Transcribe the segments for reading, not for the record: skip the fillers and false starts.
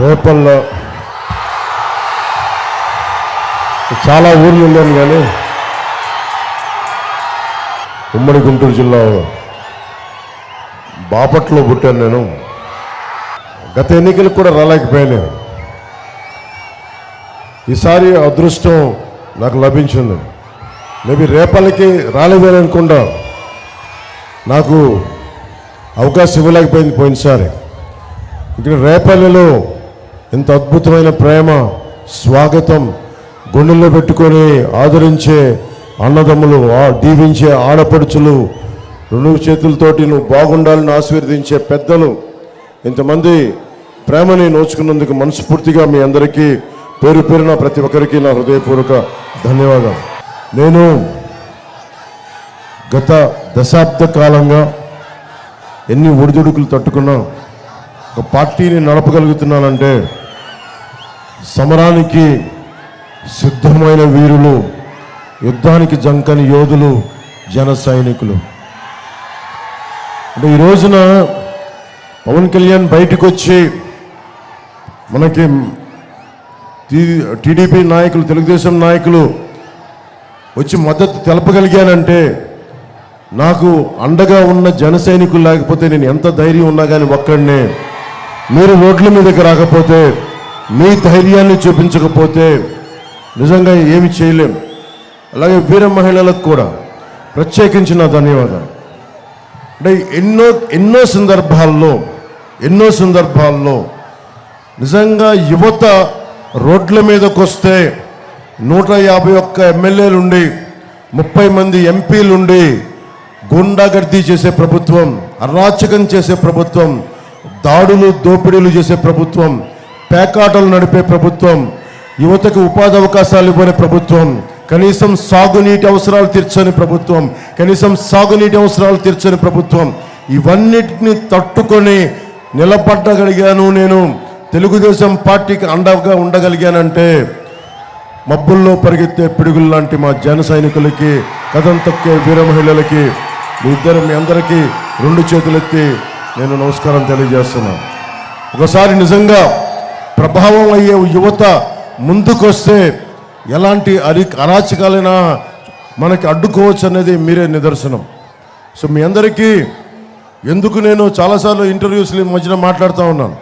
రేపల్లో చాలా ఊర్లు వెళ్ళాను, కానీ ఉమ్మడి గుంటూరు జిల్లా బాపట్లో పుట్టాను నేను. గత ఎన్నికలకు కూడా రాలేకపోయాను. ఈసారి అదృష్టం నాకు లభించింది. మేబీ రేపల్లకి రాలేదని అనుకుంటా, నాకు అవకాశం ఇవ్వలేకపోయింది పోయినసారి. ఇక్కడ రేపల్లిలో ఇంత అద్భుతమైన ప్రేమ, స్వాగతం, గుండెల్లో పెట్టుకొని ఆదరించే అన్నదమ్ములు, దీవించే ఆడపడుచులు, రెండు చేతులతోటి నువ్వు బాగుండాలని ఆశీర్వదించే పెద్దలు, ఇంతమంది ప్రేమని నోచుకున్నందుకు మనస్ఫూర్తిగా మీ అందరికీ పేరు పేరున ప్రతి ఒక్కరికి నా హృదయపూర్వక ధన్యవాదాలు. నేను గత దశాబ్ద కాలంగా ఎన్ని ఒడిదుడుకులు తట్టుకున్నా ఒక పార్టీని నడపగలుగుతున్నానంటే సమరానికి సిద్ధమైన వీరులు, యుద్ధానికి జంకని యోధులు, జన సైనికులు. అంటే ఈ రోజున పవన్ కళ్యాణ్ బయటకు వచ్చి మనకి టీడీపీ నాయకులు, తెలుగుదేశం నాయకులు వచ్చి మద్దతు తెలపగలిగానంటే నాకు అండగా ఉన్న జన సైనికులు లేకపోతే నేను ఎంత ధైర్యం ఉన్నా కానీ ఒక్కడనే, మీరు రోడ్ల మీదకి రాకపోతే, మీ ధైర్యాన్ని చూపించకపోతే నిజంగా ఏమి చేయలేం. అలాగే వీర మహిళలకు కూడా ప్రత్యేకించిన ధన్యవాదాలు. అంటే ఎన్నో సందర్భాల్లో నిజంగా యువత రోడ్ల మీదకి వస్తే 151 ఎమ్మెల్యేలుండి 30 మంది ఎంపీలుండి గుండాగర్దీ చేసే ప్రభుత్వం, అరాచకం చేసే ప్రభుత్వం, దాడులు దోపిడీలు చేసే ప్రభుత్వం, పేకాటలు నడిపే ప్రభుత్వం, యువతకు ఉపాధి అవకాశాలు ఇవ్వని ప్రభుత్వం, కనీసం సాగునీటి అవసరాలు తీర్చని ప్రభుత్వం, ఇవన్నిటిని తట్టుకొని నిలబడగలిగాను. నేను తెలుగుదేశం పార్టీకి అండగా ఉండగలిగానంటే మబ్బుల్లో పరిగెత్తే పిడుగులు లాంటి మా జన సైనికులకి, కథం తొక్కే వీర మహిళలకి, మీ అందరికీ 2 చేతులెత్తి నేను నమస్కారం తెలియజేస్తున్నాను. ఒకసారి నిజంగా ప్రభావం అయ్యే యువత ముందుకొస్తే ఎలాంటి అరాచకాలైనా మనకి అడ్డుకోవచ్చు అనేది మీరే నిదర్శనం. సో మీ అందరికీ ఎందుకు నేను చాలాసార్లు ఇంటర్వ్యూస్లో మధ్యన మాట్లాడుతూ ఉన్నాను.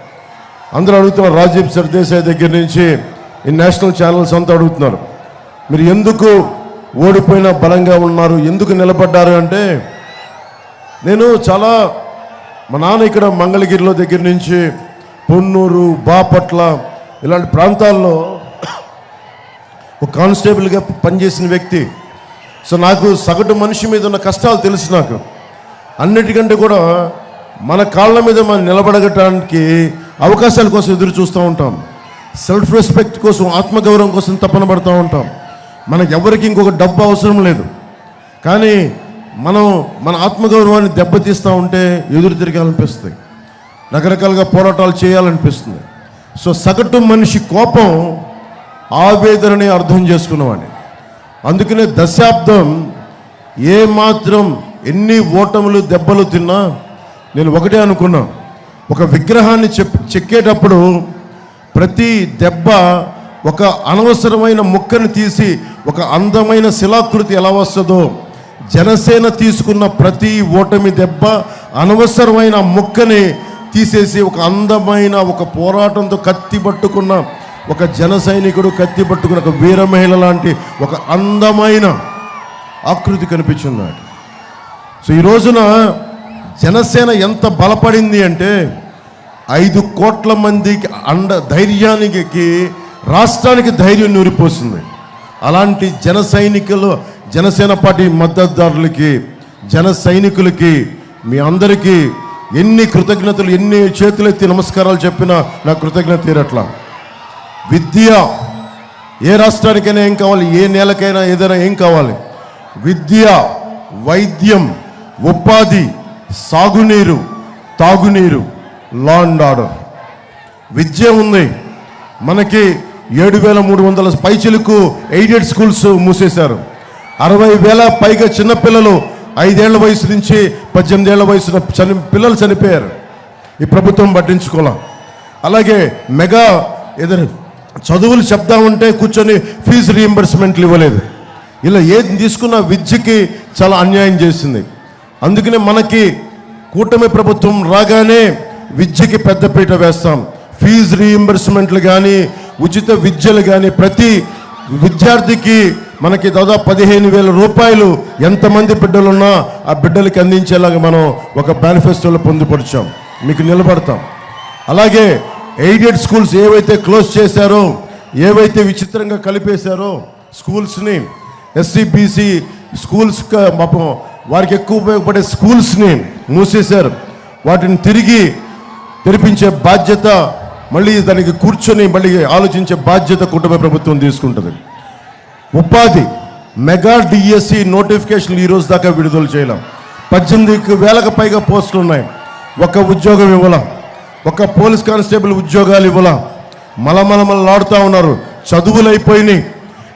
అందరూ అడుగుతున్నారు, రాజీవ్ సర్దేశాయ్ దగ్గర నుంచి ఈ నేషనల్ ఛానల్స్ అంతా అడుగుతున్నారు, మీరు ఎందుకు ఓడిపోయినా బలంగా ఉన్నారు, ఎందుకు నిలబడ్డారు అంటే, నేను మా నాన్న ఇక్కడ మంగళగిరిలో దగ్గర నుంచి పొన్నూరు, బాపట్ల ఇలాంటి ప్రాంతాల్లో ఒక కానిస్టేబుల్గా పనిచేసిన వ్యక్తి. సో నాకు సగటు మనిషి మీద ఉన్న కష్టాలు తెలుసు. నాకు అన్నిటికంటే కూడా మన కాళ్ళ మీద మనం నిలబడగటానికి అవకాశాల కోసం ఎదురు చూస్తూ ఉంటాం. సెల్ఫ్ రెస్పెక్ట్ కోసం, ఆత్మగౌరవం కోసం తపన పడుతూ ఉంటాం. మనకు ఎవరికి ఇంకొక డబ్బు అవసరం లేదు, కానీ మనం మన ఆత్మగౌరవాన్ని దెబ్బతీస్తూ ఉంటే ఎదురు తిరగాలనిపిస్తుంది, రకరకాలుగా పోరాటాలు చేయాలనిపిస్తుంది. సో సగటు మనిషి కోపం, ఆవేదనని అర్థం చేసుకున్నవాడిని. అందుకనే దశాబ్దం ఏమాత్రం ఎన్ని ఓటములు దెబ్బలు తిన్నా నేను ఒకటే అనుకున్నా, ఒక విగ్రహాన్ని చెక్కేటప్పుడు ప్రతి దెబ్బ ఒక అనవసరమైన ముక్కను తీసి ఒక అందమైన శిలాకృతి ఎలా వస్తుందో, జనసేన తీసుకున్న ప్రతి ఓటమి దెబ్బ అనవసరమైన ముక్కని తీసేసి ఒక అందమైన, ఒక పోరాటంతో కత్తి పట్టుకున్న ఒక జన సైనికుడు, కత్తి పట్టుకున్న ఒక వీర మహిళ లాంటి ఒక అందమైన ఆకృతి కనిపించింది. సో ఈ రోజున జనసేన ఎంత బలపడింది అంటే 5 కోట్ల మందికి ధైర్యానికి, రాష్ట్రానికి ధైర్యం నూరిపోతుంది. అలాంటి జనసేన పార్టీ మద్దతుదారులకి, జన సైనికులకి, మీ అందరికీ ఎన్ని కృతజ్ఞతలు, ఎన్ని చేతులెత్తి నమస్కారాలు చెప్పినా నా కృతజ్ఞత తీరట్లా. విద్య ఏ రాష్ట్రానికైనా ఏం కావాలి, ఏ నేలకైనా ఏదైనా ఏం కావాలి, విద్య, వైద్యం, ఉపాధి, సాగునీరు, తాగునీరు, లా అండ్ ఆర్డర్. విద్య ఉంది మనకి. 7,300 పైచిలకు ఎయిడెడ్ స్కూల్స్ మూసేశారు. 60,000 పైగా చిన్నపిల్లలు 5 ఏళ్ల వయసు నుంచి 18 ఏళ్ల వయసున పిల్లలు చనిపోయారు. ఈ ప్రభుత్వం పట్టించుకోలే. అలాగే మెగా ఏదైనా చదువులు చెప్దామంటే కూర్చొని ఫీజు రీయింబర్స్మెంట్లు ఇవ్వలేదు. ఇలా ఏది తీసుకున్న విద్యకి చాలా అన్యాయం చేసింది. అందుకనే మనకి కూటమి ప్రభుత్వం రాగానే విద్యకి పెద్దపీట వేస్తాం. ఫీజు రీయింబర్స్మెంట్లు కానీ ఉచిత విద్యలు కానీ ప్రతి విద్యార్థికి మనకి దాదాపు 15,000 రూపాయలు ఎంతమంది బిడ్డలున్నా ఆ బిడ్డలకి అందించేలాగా మనం ఒక మేనిఫెస్టోలో పొందుపరిచాం. మీకు నిలబడతాం. అలాగే ఎయిడెడ్ స్కూల్స్ ఏవైతే క్లోజ్ చేశారో, ఏవైతే విచిత్రంగా కలిపేశారో స్కూల్స్ని, ఎస్సీ బీసీ స్కూల్స్ వారికి ఎక్కువ ఉపయోగపడే స్కూల్స్ని మూసేశారు. వాటిని తిరిగి తెరిపించే బాధ్యత, మళ్ళీ దానికి కూర్చొని మళ్ళీ ఆలోచించే బాధ్యత కుటుంబ ప్రభుత్వం తీసుకుంటుంది. ఉపాధి మెగా డిఎస్సి నోటిఫికేషన్లు ఈరోజు దాకా విడుదల చేయలేం. 18,000కు పైగా పోస్టులు ఉన్నాయి. ఒక ఉద్యోగం ఇవ్వాల, ఒక పోలీస్ కానిస్టేబుల్ ఉద్యోగాలు ఇవ్వాల. మలమలమలాడుతూ ఉన్నారు. చదువులు అయిపోయినాయి.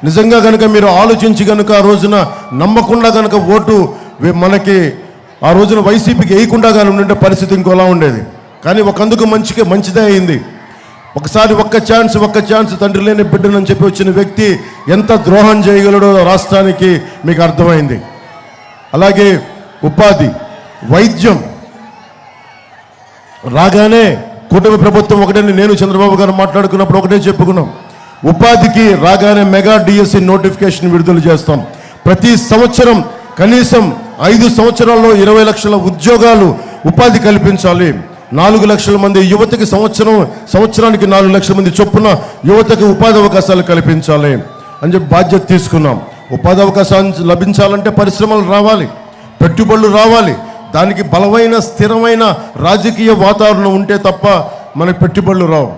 నిజంగా కనుక మీరు ఆలోచించి కనుక ఆ రోజున నమ్మకుండా కనుక ఓటు మనకి ఆ రోజున వైసీపీకి వేయకుండా కానీ ఉండే పరిస్థితి ఇంకోలా ఉండేది. కానీ ఒకందుకు మంచిదే అయింది. ఒకసారి ఒక్క ఛాన్స్ తండ్రి లేని బిడ్డనని చెప్పి వచ్చిన వ్యక్తి ఎంత ద్రోహం చేయగలడో రాష్ట్రానికి మీకు అర్థమైంది. అలాగే ఉపాధి, వైద్యం రాగానే కూటమి ప్రభుత్వం ఒకటని నేను చంద్రబాబు గారు మాట్లాడుకున్నప్పుడు ఒకటే చెప్పుకున్నాం. ఉపాధికి రాగానే మెగా డిఎస్సి నోటిఫికేషన్ విడుదల చేస్తాం. ప్రతి సంవత్సరం కనీసం 5 సంవత్సరాల్లో 20 లక్షల ఉద్యోగాలు ఉపాధి కల్పించాలి. 4 లక్షల మంది యువతకి సంవత్సరానికి 4 లక్షల మంది చొప్పున యువతకి ఉపాధి అవకాశాలు కల్పించాలి అని చెప్పి బాధ్యత తీసుకున్నాం. ఉపాధి అవకాశాలు లభించాలంటే పరిశ్రమలు రావాలి, పెట్టుబడులు రావాలి. దానికి బలమైన స్థిరమైన రాజకీయ వాతావరణం ఉంటే తప్ప మనకి పెట్టుబడులు రావు.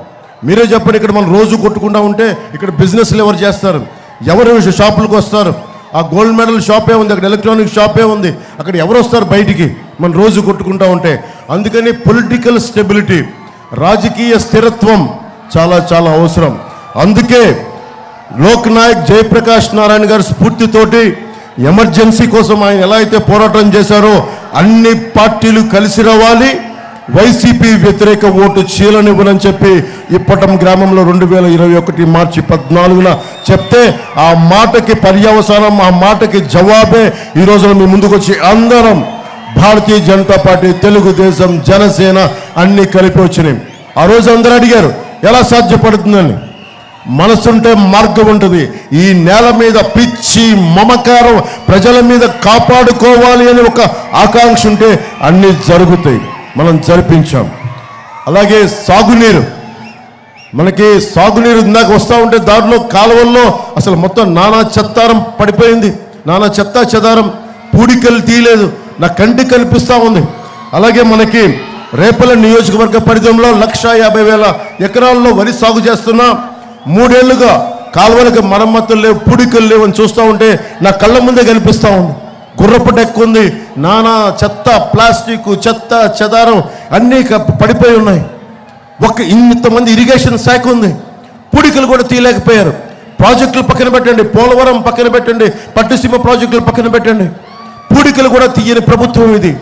మీరే చెప్పండి, ఇక్కడ మనం రోజు కొట్టుకుంటా ఉంటే ఇక్కడ బిజినెస్లు ఎవరు చేస్తారు? ఎవరు షాపులకు వస్తారు? ఆ గోల్డ్ మెడల్ షాపే ఉంది, అక్కడ ఎలక్ట్రానిక్ షాపే ఉంది, అక్కడ ఎవరు వస్తారు బయటికి మనం రోజు కొట్టుకుంటా ఉంటే? అందుకని పొలిటికల్ స్టెబిలిటీ, రాజకీయ స్థిరత్వం చాలా చాలా అవసరం. అందుకే లోక్ నాయక్ జయప్రకాష్ నారాయణ గారి స్ఫూర్తితోటి ఎమర్జెన్సీ కోసం ఆయన ఎలా అయితే పోరాటం చేశారో అన్ని పార్టీలు కలిసి రావాలి, వైసీపీ వ్యతిరేక ఓటు చీలనివ్వనని చెప్పి ఇప్పటం గ్రామంలో 2021 మార్చి 14న చెప్తే ఆ మాటకి పర్యవసానం, ఆ మాటకి జవాబే ఈ రోజున మీ ముందుకు వచ్చి అందరం భారతీయ జనతా పార్టీ, తెలుగుదేశం, జనసేన అన్ని కలిపి వచ్చినాయి. ఆ రోజు అందరూ అడిగారు ఎలా సాధ్యపడుతుందని. మనసుంటే మార్గం ఉంటుంది. ఈ నేల మీద పిచ్చి మమకారం ప్రజల మీద కాపాడుకోవాలి అని ఒక ఆకాంక్ష ఉంటే అన్నీ జరుగుతాయి. మనం జరిపించాం. అలాగే సాగునీరు, మనకి సాగునీరు ఇందాక వస్తూ ఉంటే దారిలో కాలువల్లో అసలు మొత్తం నానా చెత్తారం పడిపోయింది. నానా చెత్తా చెదారం, పూడికలు తీయలేదు, నా కంటికి కనిపిస్తూ ఉంది. అలాగే మనకి రేపల నియోజకవర్గ పరిధిలో 150,000 ఎకరాల్లో వరి సాగు చేస్తున్నా. 3 ఏళ్లుగా కాలువలకు మరమ్మతులు లేవు, పూడికలు లేవు అని చూస్తూ ఉంటే నా కళ్ళ ముందే కనిపిస్తూ ఉంది. గుర్రపట ఎక్కుంది, నానా చెత్త, ప్లాస్టిక్, చెత్త చెదారం అన్నీ పడిపోయి ఉన్నాయి. ఇంతమంది ఇరిగేషన్ శాఖ ఉంది, పూడికలు కూడా తీయలేకపోయారు. ప్రాజెక్టులు పక్కన పెట్టండి, పోలవరం పక్కన పెట్టండి, పట్టుసీమ ప్రాజెక్టులు పక్కన పెట్టండి, పూడికలు కూడా తీయని ప్రభుత్వం ఇది.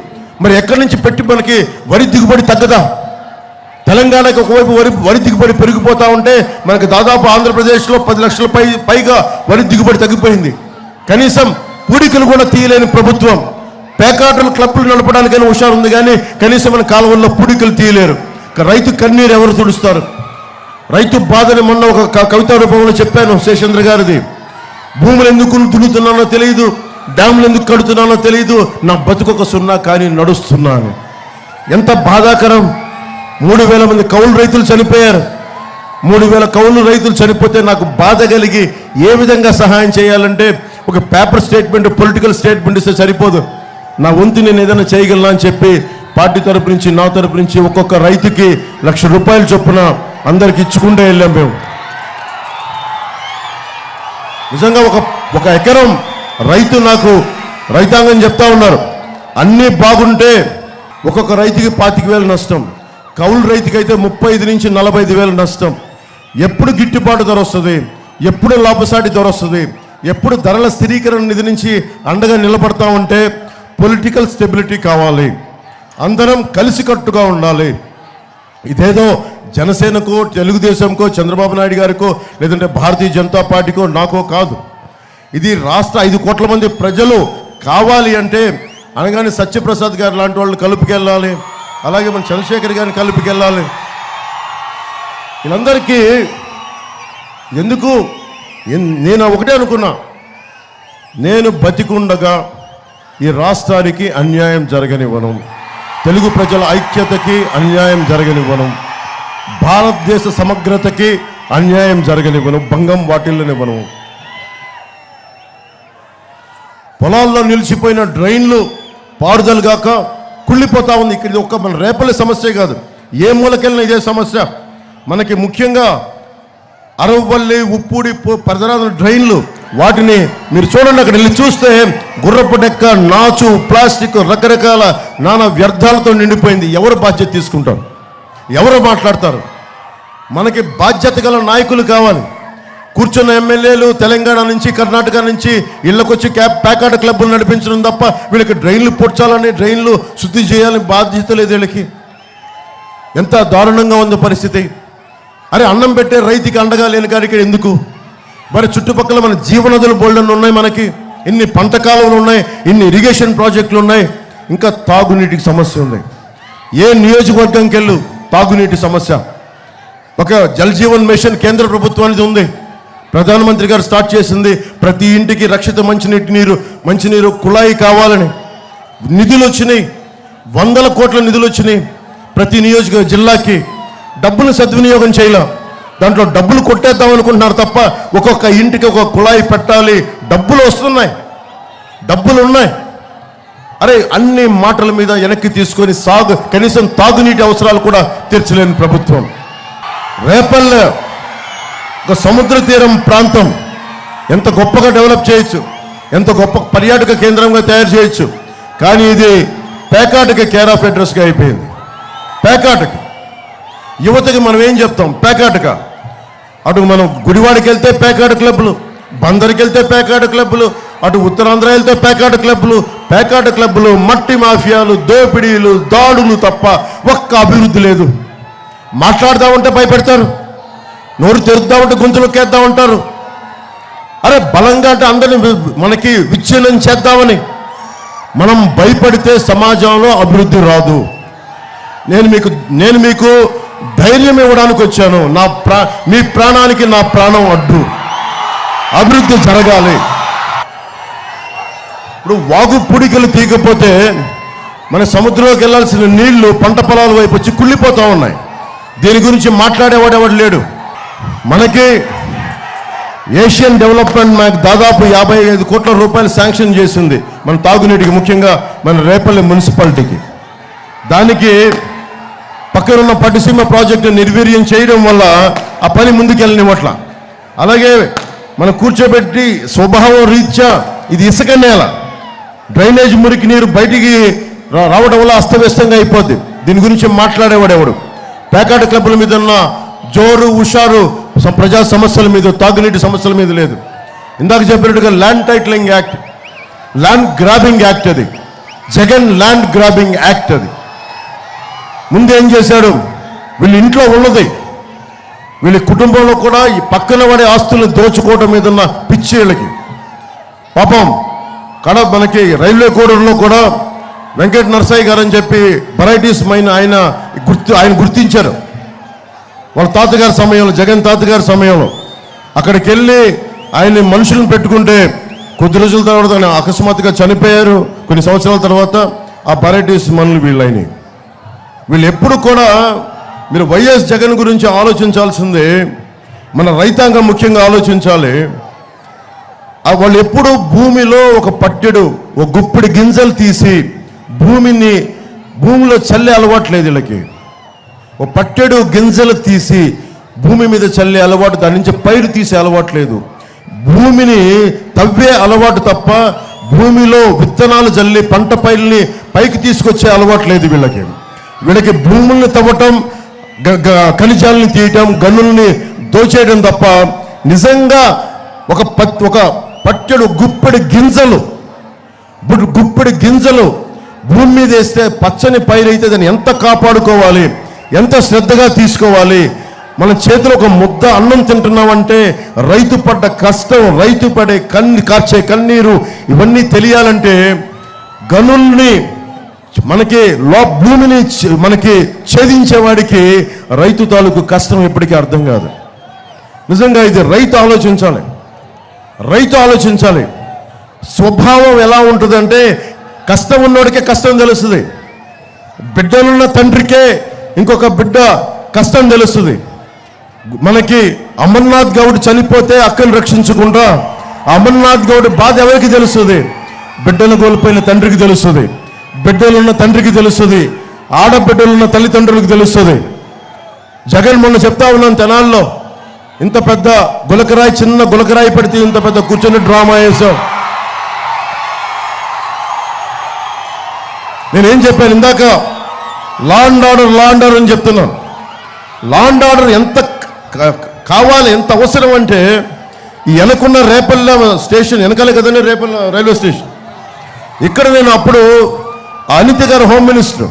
మరి ఎక్కడి నుంచి పెట్టి మనకి వరి దిగుబడి తగ్గదా? తెలంగాణకి ఒకవైపు వరి దిగుబడి పెరిగిపోతూ ఉంటే మనకి దాదాపు ఆంధ్రప్రదేశ్లో 10 లక్షల పైగా వరి దిగుబడి తగ్గిపోయింది. కనీసం పూడికలు కూడా తీయలేని ప్రభుత్వం. పేకాటలు క్లబ్లు నడపడానికైనా హుషారు ఉంది, కానీ కనీసం మన కాలువల్లో పూడికలు తీయలేరు. రైతు కన్నీరు ఎవరు తుడుస్తారు? రైతు బాధని మొన్న ఒక కవితా రూపంలో చెప్పాను, శేషేంద్ర గారిది. భూములు ఎందుకు దున్నుతున్నానో తెలియదు, డ్యాములు ఎందుకు కడుతున్నానో తెలియదు, నా బతుకొక సున్నా కానీ నడుస్తున్నాను. ఎంత బాధాకరం. 3,000 మంది కౌలు రైతులు చనిపోయారు. 3,000 కౌలు రైతులు చనిపోతే నాకు బాధ కలిగి ఏ విధంగా సహాయం చేయాలంటే ఒక పేపర్ స్టేట్మెంట్, పొలిటికల్ స్టేట్మెంట్ ఇస్తే సరిపోదు. నా వంతు నేను ఏదైనా చేయగలనా అని చెప్పి పార్టీ తరపు నుంచి, నా తరపు నుంచి ఒక్కొక్క రైతుకి 1,00,000 రూపాయలు చొప్పున అందరికి ఇచ్చుకుంటూ వెళ్ళాం మేము. నిజంగా ఒక ఎకరం రైతు నాకు రైతాంగం చెప్తా ఉన్నారు, అన్నీ బాగుంటే ఒక్కొక్క రైతుకి 25,000 నష్టం, కౌలు రైతుకైతే 35,000 నుంచి 45,000 నష్టం. ఎప్పుడు గిట్టుబాటు ధర వస్తుంది? ఎప్పుడు లాభసాటి ధర వస్తుంది? ఎప్పుడు ధరల స్థిరీకరణ నిధి నుంచి అండగా నిలబడతా ఉంటే పొలిటికల్ స్టెబిలిటీ కావాలి. అందరం కలిసికట్టుగా ఉండాలి. ఇదేదో జనసేనకో, తెలుగుదేశంకో, చంద్రబాబు నాయుడు గారికో, లేదంటే భారతీయ జనతా పార్టీకో, నాకో కాదు. ఇది రాష్ట్ర 5 కోట్ల మంది ప్రజలు కావాలి అంటే అనగానే సత్యప్రసాద్ గారు లాంటి వాళ్ళు కలుపుకెళ్ళాలి, అలాగే మన చంద్రశేఖర్ గారిని కలుపుకెళ్ళాలి. వీళ్ళందరికీ ఎందుకు నేను ఒకటే అనుకున్నా, నేను బతికుండగా ఈ రాష్ట్రానికి అన్యాయం జరగనివ్వను, తెలుగు ప్రజల ఐక్యతకి అన్యాయం జరగనివ్వను, భారతదేశ సమగ్రతకి అన్యాయం జరగనివ్వను, భంగం వాటిల్లనివ్వను. పొలాల్లో నిలిచిపోయిన డ్రైన్లు పారుదలగాక కుళ్ళిపోతా ఉంది. ఇక్కడ ఒక్క మన రేపల్లి సమస్య కాదు, ఏ మూలకెళ్ళిన ఇదే సమస్య. మనకి ముఖ్యంగా అరవల్లి, ఉప్పూడి పరిసరాల డ్రైన్లు, వాటిని మీరు చూడండి, అక్కడ వెళ్ళి చూస్తే గుర్రపు డెక్క, నాచు, ప్లాస్టిక్, రకరకాల నానా వ్యర్థాలతో నిండిపోయింది. ఎవరు బాధ్యత తీసుకుంటారు? ఎవరు మాట్లాడతారు? మనకి బాధ్యత గల నాయకులు కావాలి. కూర్చున్న ఎమ్మెల్యేలు తెలంగాణ నుంచి, కర్ణాటక నుంచి ఇళ్ళకొచ్చి ప్యాకాట క్లబ్లు నడిపించడం తప్ప వీళ్ళకి డ్రైన్లు పొడ్చాలని, డ్రైన్లు శుద్ధి చేయాలని బాధ్యత లేదు వీళ్ళకి. ఎంత దారుణంగా ఉంది పరిస్థితి. అరే, అన్నం పెట్టే రైతుకి అండగా లేని కాడికి ఎందుకు? మరి చుట్టుపక్కల మన జీవనదులు బోల్డన్ ఉన్నాయి, మనకి ఇన్ని పంట కాలువలు ఉన్నాయి, ఇన్ని ఇరిగేషన్ ప్రాజెక్టులు ఉన్నాయి, ఇంకా తాగునీటికి సమస్య ఉంది. ఏ నియోజకవర్గంకి వెళ్ళు తాగునీటి సమస్య. ఒక జల్ జీవన్ మిషన్ కేంద్ర ప్రభుత్వానికి ఉంది, ప్రధానమంత్రి గారు స్టార్ట్ చేసింది. ప్రతి ఇంటికి రక్షిత మంచినీరు కుళాయి కావాలని నిధులు వచ్చినాయి, 100 కోట్ల నిధులు వచ్చినాయి. ప్రతి జిల్లాకి డబ్బులు సద్వినియోగం చేయాల, దాంట్లో డబ్బులు కొట్టేద్దాం అనుకుంటున్నారు తప్ప ఒక్కొక్క ఇంటికి ఒక కుళాయి పెట్టాలి, డబ్బులు వస్తున్నాయి, డబ్బులు ఉన్నాయి. అరే, అన్ని మాటల మీద వెనక్కి తీసుకొని కనీసం తాగునీటి అవసరాలు కూడా తీర్చలేని ప్రభుత్వం. రేపల్లె ఒక సముద్ర తీరం ప్రాంతం, ఎంత గొప్పగా డెవలప్ చేయొచ్చు, ఎంత గొప్ప పర్యాటక కేంద్రంగా తయారు చేయొచ్చు. కానీ ఇది పేకాటకి కేర్ ఆఫ్ అడ్రస్గా అయిపోయింది. పేకాటకి యువతకి మనం ఏం చెప్తాం? పేకాటక. అటు మనం గుడివాడికి వెళ్తే పేకాట క్లబ్లు, బందరికి వెళ్తే పేకాట క్లబ్లు, అటు ఉత్తరాంధ్ర వెళ్తే పేకాట క్లబ్లు, మట్టి మాఫియాలు, దోపిడీలు, దాడులు తప్ప ఒక్క అభివృద్ధి లేదు. మాట్లాడదామంటే భయపెడతారు, నోరు తెరుద్దామంటే గొంతులొక్కేద్దాం ఉంటారు. అరే, బలంగా అంటే అందరిని మనకి విచ్ఛిన్నం చేద్దామని. మనం భయపడితే సమాజంలో అభివృద్ధి రాదు. నేను మీకు ధైర్యం ఇవ్వడానికి వచ్చాను. మీ ప్రాణానికి నా ప్రాణం అడ్డు. అభివృద్ధి జరగాలి. ఇప్పుడు వాగు పుడికలు తీయకపోతే మన సముద్రంలోకి వెళ్ళాల్సిన నీళ్లు పంట పొలాల వైపు వచ్చి కుళ్ళిపోతూ ఉన్నాయి. దీని గురించి మాట్లాడేవాడెవడు లేడు. మనకి ఏషియన్ డెవలప్మెంట్ బ్యాంక్ దాదాపు 55 కోట్ల రూపాయలు శాంక్షన్ చేసింది మన తాగునీటికి, ముఖ్యంగా మన రేపల్లి మున్సిపాలిటీకి. దానికి పక్కనున్న పట్టిసీమ ప్రాజెక్టు నిర్వీర్యం చేయడం వల్ల ఆ పని ముందుకెళ్ళనివ్వట్ల. అలాగే మనం కూర్చోబెట్టి స్వభావం రీత్యా ఇది ఇసుక నేల, డ్రైనేజ్ మురికి నీరు బయటికి రావడం వల్ల అస్తవ్యస్తంగా అయిపోద్ది. దీని గురించి మాట్లాడేవాడెవడు? పేకాట క్లబ్ల మీద ఉన్న జోరు హుషారు ప్రజా సమస్యల మీద, తాగునీటి సమస్యల మీద లేదు. ఇందాక చెప్పినట్టుగా land titling act, land grabbing act, అది జగన్ ల్యాండ్ గ్రాబింగ్ యాక్ట్. అది ముందేం చేశాడు? వీళ్ళ ఇంట్లో ఉన్నది, వీళ్ళ కుటుంబంలో కూడా ఈ పక్కన పడే ఆస్తులను దోచుకోవడం మీద ఉన్న పిచ్చి వీళ్ళకి. పాపం మనకి రైల్వే కోడూరులో కూడా వెంకట నరసయ్య గారు అని చెప్పి వెరైటీస్ మైన్ ఆయన గుర్తించారు. వాళ్ళ తాతగారి సమయంలో, జగన్ తాతగారి సమయంలో అక్కడికి వెళ్ళి ఆయన్ని మనుషులను పెట్టుకుంటే కొద్ది రోజుల తర్వాత ఆయన అకస్మాత్తుగా చనిపోయారు. కొన్ని సంవత్సరాల తర్వాత ఆ వెరైటీస్ మనులు వీళ్ళైనాయి. వీళ్ళు ఎప్పుడు కూడా మీరు వైఎస్ జగన్ గురించి ఆలోచించాల్సిందే, మన రైతాంగం ముఖ్యంగా ఆలోచించాలి. వాళ్ళు ఎప్పుడు భూమిలో ఒక గుప్పిడి గింజలు తీసి భూమిలో చల్లే అలవాట్లేదు వీళ్ళకి. ఒక పట్టెడు గింజలు తీసి భూమి మీద చల్లే అలవాటు, దాని నుంచి పైరు తీసే అలవాట్లేదు. భూమిని తవ్వే అలవాటు తప్ప భూమిలో విత్తనాలు జల్లి పంట పైర్ని పైకి తీసుకొచ్చే అలవాటు లేదు వీళ్ళకి. వీళ్ళకి భూముల్ని తవ్వటం, ఖనిజాలని తీయటం, గనుల్ని దోచేయడం తప్ప నిజంగా ఒక పట్టెడు గుప్పెడి గింజలు భూమి మీద వేస్తే పచ్చని పైరు అయితే దాన్ని ఎంత కాపాడుకోవాలి, ఎంత శ్రద్ధగా తీసుకోవాలి. మన చేతిలో ఒక ముద్ద అన్నం తింటున్నామంటే రైతు పడ్డ కష్టం, రైతు పడే కార్చే కన్నీరు ఇవన్నీ తెలియాలంటే గనుల్ని మనకి భూమిని మనకి ఛేదించేవాడికి రైతు తాలూకు కష్టం ఎప్పటికీ అర్థం కాదు. నిజంగా ఇది రైతు ఆలోచించాలి. స్వభావం ఎలా ఉంటుందంటే కష్టం ఉన్నోడికే కష్టం తెలుస్తుంది. బిడ్డలున్న తండ్రికే ఇంకొక బిడ్డ కష్టం తెలుస్తుంది. మనకి అమర్నాథ్ గౌడ్ చనిపోతే అక్కను రక్షించకుండా అమర్నాథ్ గౌడ్ బాధ ఎవరికి తెలుస్తుంది? బిడ్డలు కోల్పోయిన తండ్రికి తెలుస్తుంది, బిడ్డలున్న తండ్రికి తెలుస్తుంది, ఆడబిడ్డలున్న తల్లిదండ్రులకు తెలుస్తుంది. జగన్ మొన్న చెప్తా ఉన్నాను, తెనాల్లో ఇంత పెద్ద గులకరాయి, చిన్న గులకరాయి పడితే ఇంత పెద్ద కూర్చొని డ్రామా వేసాం. నేనేం చెప్పాను ఇందాక, లా అండ్ ఆర్డర్ అని చెప్తున్నాను. లా అండ్ ఆర్డర్ ఎంత కావాలి, ఎంత అవసరం అంటే ఈ వెనకున్న రేపల్ల స్టేషన్ వెనకాలే కదండి, రేపల్ల రైల్వే స్టేషన్. ఇక్కడ నేను అప్పుడు అనిత గారు హోమ్ మినిస్టర్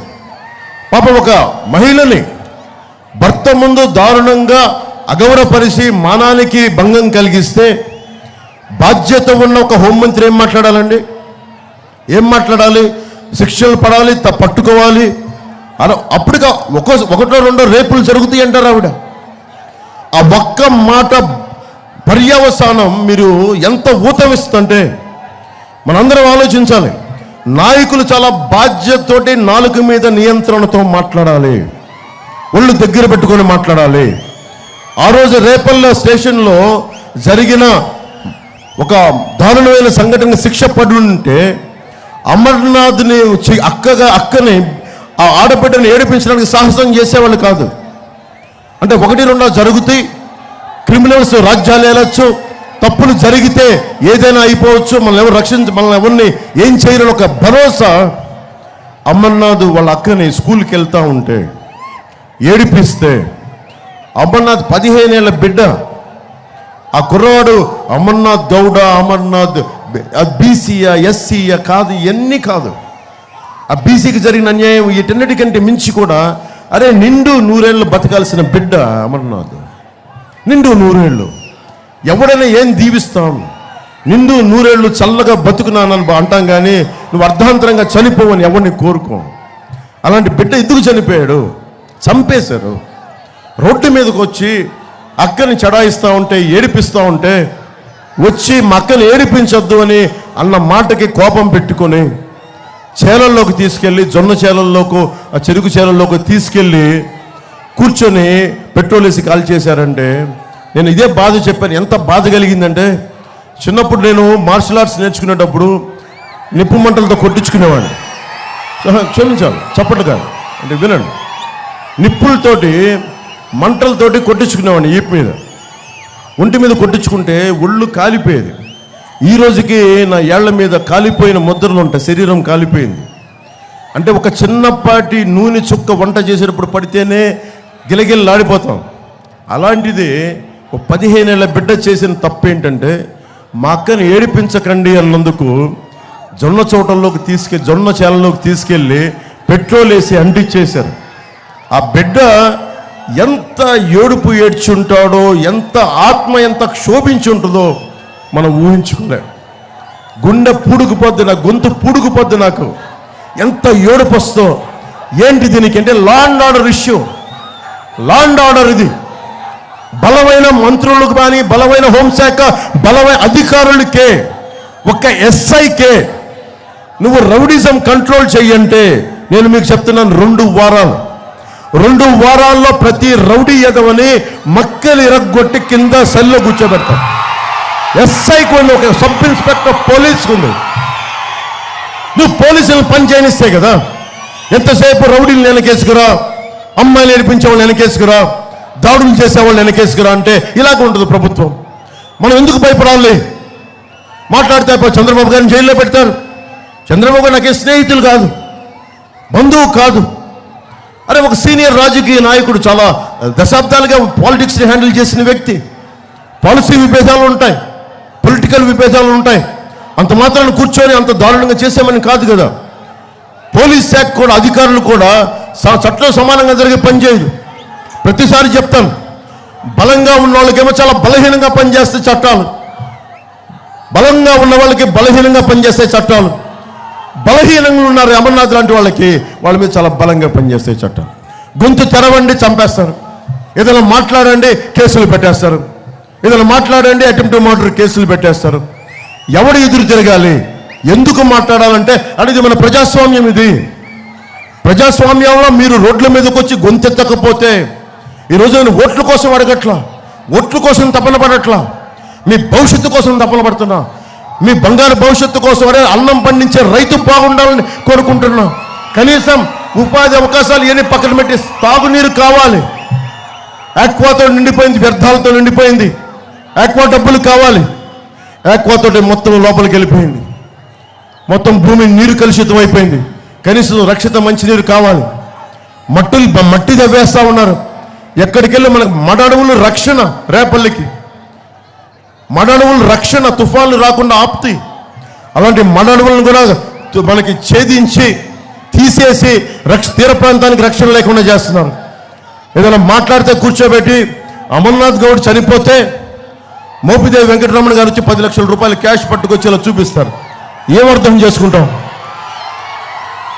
పాప ఒక మహిళని భర్త ముందు దారుణంగా అగౌరవపరిచి మానానికి భంగం కలిగిస్తే బాధ్యత ఉన్న ఒక హోంమంత్రి ఏం మాట్లాడాలండి? ఏం మాట్లాడాలి? శిక్షలు పడాలి, పట్టుకోవాలి. అప్పుడుగా ఒకటో రెండో రేపులు జరుగుతాయి అంటారు ఆవిడ. ఆ ఒక్క మాట పర్యవసానం మీరు ఎంత ఊతమిస్తుంటే మనందరం ఆలోచించాలి. నాయకులు చాలా బాధ్యతతోటి నాలుక మీద నియంత్రణతో మాట్లాడాలి, ఒళ్ళు దగ్గర పెట్టుకొని మాట్లాడాలి. ఆ రోజు రేపల్ల స్టేషన్లో జరిగిన ఒక దారుణమైన సంఘటన శిక్ష పడి ఉంటే అమర్నాథ్ని అక్కని ఆ ఆడబిడ్డని ఏడిపించడానికి సాహసం చేసేవాళ్ళు కాదు. అంటే ఒకటి రెండో జరుగుతాయి, క్రిమినల్స్ రాజ్యాలు వెళ్ళొచ్చు, తప్పులు జరిగితే ఏదైనా అయిపోవచ్చు, మనల్ని ఎవరిని ఏం చేయలేని ఒక భరోసా. అమర్నాథ్ వాళ్ళ అక్కని స్కూల్కి వెళ్తూ ఉంటే ఏడిపిస్తే అమర్నాథ్ 15 ఏళ్ళ బిడ్డ, ఆ కుర్రవాడు అమర్నాథ్ గౌడ, అమర్నాథ్ బీసీయా ఎస్సీయా కాదు, ఇవన్నీ కాదు. ఆ బీసీకి జరిగిన అన్యాయం వీటన్నిటికంటే మించి కూడా అరే నిండు 100 ఏళ్ళు బతకాల్సిన బిడ్డ అమర్నాథ్. నిండు 100 ఏళ్ళు ఎవడైనా ఏం దీవిస్తాం? నిండు 100 ఏళ్ళు చల్లగా బతుకున్నానని అంటాం, కానీ నువ్వు అర్ధాంతరంగా చనిపోవని ఎవరిని కోరుకో. అలాంటి బిడ్డ ఎందుకు చనిపోయాడు? చంపేశారు. రోడ్డు మీదకి వచ్చి అక్కని చడాయిస్తూ ఉంటే, ఏడిపిస్తూ ఉంటే వచ్చి మా అక్కని ఏడిపించొద్దు అని అన్న మాటకి కోపం పెట్టుకొని చేలల్లోకి తీసుకెళ్ళి, జొన్న చేలల్లోకి, ఆ చెరుకు చేలల్లోకి తీసుకెళ్ళి కూర్చొని పెట్రోల్ వేసి కాల్ చేశారంటే నేను ఇదే బాధ చెప్పాను. ఎంత బాధ కలిగిందంటే, చిన్నప్పుడు నేను మార్షల్ ఆర్ట్స్ నేర్చుకునేటప్పుడు నిప్పు మంటలతో కొట్టించుకునేవాడిని. క్షమించాలి చప్పట్లు కాదు అంటే వినండి, నిప్పులతోటి మంటలతోటి కొట్టించుకునేవాడిని. ఈపు మీద, ఒంటి మీద కొట్టించుకుంటే ఒళ్ళు కాలిపోయేది. ఈ రోజుకి నా ఏళ్ల మీద కాలిపోయిన ముద్రలు ఉంటాయి, శరీరం కాలిపోయింది. అంటే ఒక చిన్నపాటి నూనె చుక్క వంట చేసేటప్పుడు పడితేనే గిలగిల్లాడిపోతాం. అలాంటిది ఒక 15 ఏళ్ళ బిడ్డ చేసిన తప్పు ఏంటంటే, మా అక్కని ఏడిపించకండి అన్నందుకు జొన్న చేలలోకి తీసుకెళ్ళి పెట్రోల్ వేసి అంటించేశారు. ఆ బిడ్డ ఎంత ఏడుపు ఏడ్చుంటాడో, ఎంత ఆత్మ ఎంత క్షోభించి ఉంటుందో మనం ఊహించుకోలే. గుండె పూడుకుపోద్ది, నా గొంతు పూడుకుపోద్ది, నాకు ఎంత ఏడుపు వస్తో. ఏంటి దీనికి అంటే law and order issue. Law and order ఇది బలమైన మంత్రులకు కానీ, బలమైన హోంశాఖ బలమైన అధికారులకే, ఒక ఎస్ఐకే నువ్వు రౌడిజం కంట్రోల్ చెయ్యంటే నేను మీకు చెప్తున్నాను, 2 వారాల్లో ప్రతి రౌడీ ఎదవని మక్కలు ఇరగ్గొట్టి కింద సెల్లో కూర్చోబెడతాం. ఎస్ఐకి ఉంది, ఒక సబ్ ఇన్స్పెక్టర్ పోలీసుకు ఉంది. నువ్వు పోలీసులను పని చేయనిస్తే కదా. ఎంతసేపు రౌడీలు వెనకేసుకురా, అమ్మాయిలు ఏడిపించే వాళ్ళు వెనకేసుకురా, దాడులు చేసేవాళ్ళు వెనకేసుకురా అంటే ఇలాగ ఉంటుంది ప్రభుత్వం. మనం ఎందుకు భయపడాలి? మాట్లాడితే చంద్రబాబు గారిని జైల్లో పెడతారు. చంద్రబాబు గారు నాకే స్నేహితులు కాదు, బంధువు కాదు. అరే ఒక సీనియర్ రాజకీయ నాయకుడు, చాలా దశాబ్దాలుగా పాలిటిక్స్ని హ్యాండిల్ చేసిన వ్యక్తి. పాలసీ విభేదాలు ఉంటాయి, పొలిటికల్ విభేదాలు ఉంటాయి. అంత మాత్రాన్ని కూర్చొని అంత దారుణంగా చేసామని కాదు కదా. పోలీస్ శాఖ కూడా అధికారులు కూడా చట్టం సమానంగా జరిగే పని చేయదు. ప్రతిసారి చెప్తాను, బలంగా ఉన్న వాళ్ళకేమో చాలా బలహీనంగా పనిచేస్తే చట్టాలు, బలంగా ఉన్న వాళ్ళకి బలహీనంగా పనిచేస్తే చట్టాలు, బలహీనంగా ఉన్నారు అమర్నాథ్ లాంటి వాళ్ళ మీద చాలా బలంగా పనిచేస్తాయి చట్టాలు. గొంతు తెరవండి చంపేస్తారు, ఏదైనా మాట్లాడండి కేసులు పెట్టేస్తారు, ఏదైనా మాట్లాడండి అటెంప్ట్ మర్డర్ కేసులు పెట్టేస్తారు. ఎవడు ఎదురు తిరగాలి, ఎందుకు మాట్లాడాలంటే అనేది మన ప్రజాస్వామ్యం. ఇది ప్రజాస్వామ్యంలో మీరు రోడ్ల మీదకి వచ్చి గొంతెత్తకపోతే ఈరోజు నేను ఓట్ల కోసం అడగట్లా, ఓట్ల కోసం తపన పడట్లా, మీ భవిష్యత్తు కోసం తపన పడుతున్నా, మీ బంగారు భవిష్యత్తు కోసం అదే అన్నం పండించే రైతు బాగుండాలని కోరుకుంటున్నా. కనీసం ఉపాధి అవకాశాలు ఏమి పక్కన పెట్టి తాగునీరు కావాలి. ఆక్వాతో నిండిపోయింది, వ్యర్థాలతో నిండిపోయింది. ఆక్వా డబ్బులు కావాలి, ఆక్వాతో మొత్తం లోపలికి వెళ్ళిపోయింది, మొత్తం భూమి నీరు కలుషితం అయిపోయింది. కనీసం రక్షిత మంచినీరు కావాలి. మట్టి దవ్వేస్తా ఉన్నారు. ఎక్కడికి వెళ్ళి మనకు మడ అడవులు రక్షణ, రేపల్లికి మడ అడవులు రక్షణ, తుఫాన్లు రాకుండా ఆపుతాయి. అలాంటి మడ అడవులను కూడా మనకి ఛేదించి తీసేసి తీర ప్రాంతానికి రక్షణ లేకుండా చేస్తున్నారు. ఏదైనా మాట్లాడితే కూర్చోబెట్టి అమర్నాథ్ గౌడ్ చనిపోతే మోపిదేవి వెంకటరమణ గారు వచ్చి 10 లక్షల రూపాయలు క్యాష్ పట్టుకొచ్చేలా చూపిస్తారు. ఏమర్థం చేసుకుంటాం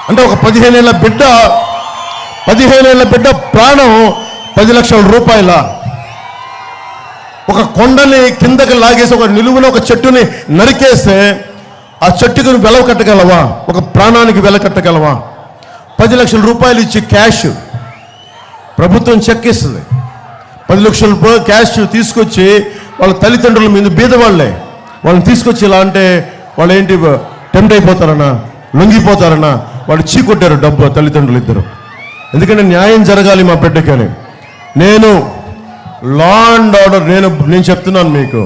అంటే ఒక 15 ఏళ్ల బిడ్డ ప్రాణం 10 లక్షల రూపాయల. ఒక కొండని కిందకి లాగేసి ఒక నిలువున ఒక చెట్టుని నరికేస్తే ఆ చెట్టుకు వెల కట్టగలవా? ఒక ప్రాణానికి వెల కట్టగలవా? 10 లక్షల రూపాయలు ఇచ్చి క్యాష్ ప్రభుత్వం చెక్ ఇస్తుంది. 10 లక్షల రూపాయలు క్యాష్ తీసుకొచ్చి వాళ్ళ తల్లిదండ్రుల మీద బీదవాళ్లే వాళ్ళని తీసుకొచ్చి ఇలా అంటే వాళ్ళు ఏంటి టెంప్ట్ అయిపోతారన్నా, లొంగిపోతారన్నా వాళ్ళు చీకొట్టారు డబ్బు తల్లిదండ్రులు ఇద్దరు. ఎందుకంటే న్యాయం జరగాలి మా బిడ్డకని. నేను లా అండ్ ఆర్డర్ నేను చెప్తున్నాను మీకు,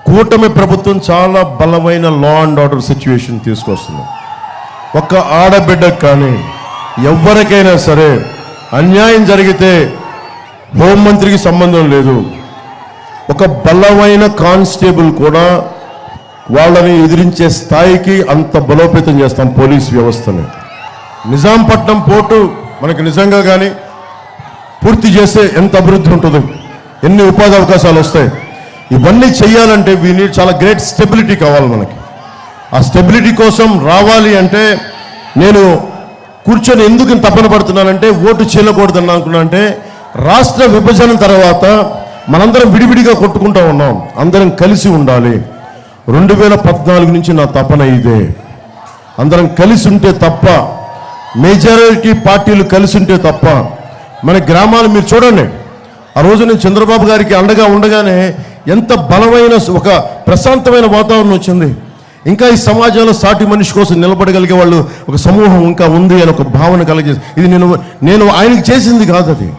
కూటమి ప్రభుత్వం చాలా బలమైన లా అండ్ ఆర్డర్ సిచ్యువేషన్ తీసుకొస్తుంది. ఒక్క ఆడబిడ్డకు కానీ ఎవరికైనా సరే అన్యాయం జరిగితే హోంమంత్రికి సంబంధం లేదు, ఒక బలమైన కానిస్టేబుల్ కూడా వాళ్ళని ఎదిరించే స్థాయికి అంత బలోపేతం చేస్తాం పోలీస్ వ్యవస్థని. నిజాంపట్నం పోర్టు మనకి నిజంగా కానీ పూర్తి చేస్తే ఎంత అభివృద్ధి ఉంటుందో, ఎన్ని ఉపాధి అవకాశాలు వస్తాయి. ఇవన్నీ చేయాలంటే చాలా గ్రేట్ స్టెబిలిటీ కావాలి మనకి. ఆ స్టెబిలిటీ కోసం రావాలి అంటే నేను కూర్చొని ఎందుకు తపన పడుతున్నానంటే ఓటు చేయకూడదని అనుకున్నా. అంటే రాష్ట్ర విభజన తర్వాత మనందరం విడివిడిగా కొట్టుకుంటూ ఉన్నాం, అందరం కలిసి ఉండాలి. 2014 నుంచి నా తపన ఇదే. అందరం కలిసి ఉంటే తప్ప, మెజారిటీ పార్టీలు కలిసి ఉంటే తప్ప మన గ్రామాలు మీరు చూడండి. ఆ రోజు నేను చంద్రబాబు గారికి అండగా ఉండగానే ఎంత బలమైన ఒక ప్రశాంతమైన వాతావరణం వచ్చింది. ఇంకా ఈ సమాజంలో సాటి మనిషి కోసం నిలబడగలిగే వాళ్ళు ఒక సమూహం ఇంకా ఉంది అని ఒక భావన కలిగేది. ఇది నేను ఆయనకి చేసింది కాదు, అది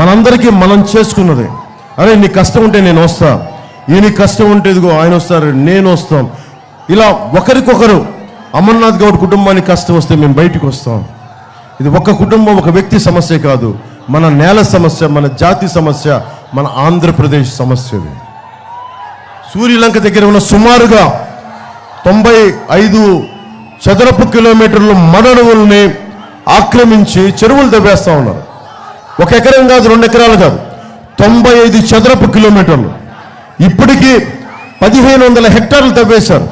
మనందరికీ మనం చేసుకున్నది. అరే నీ కష్టం ఉంటే నేను వస్తా, ఈయన కష్టం ఉంటే ఇదిగో ఆయన వస్తారు, నేను వస్తాం. ఇలా ఒకరికొకరు. అమర్నాథ్ గౌడ్ కుటుంబానికి కష్టం వస్తే మేము బయటికి వస్తాం. ఇది ఒక కుటుంబం, ఒక వ్యక్తి సమస్య కాదు, మన నేల సమస్య, మన జాతి సమస్య, మన ఆంధ్రప్రదేశ్ సమస్య. ఇది సూర్యలంక దగ్గర ఉన్న సుమారుగా 95 చదరపు కిలోమీటర్లు మడడవుల్ని ఆక్రమించి చెరువులు తవ్వేస్తా ఉన్నారు. 1 ఎకరం కాదు, 2 ఎకరాలు కాదు, 95 చదరపు కిలోమీటర్లు. ఇప్పటికీ 1500 హెక్టార్లు తవ్వేశారు.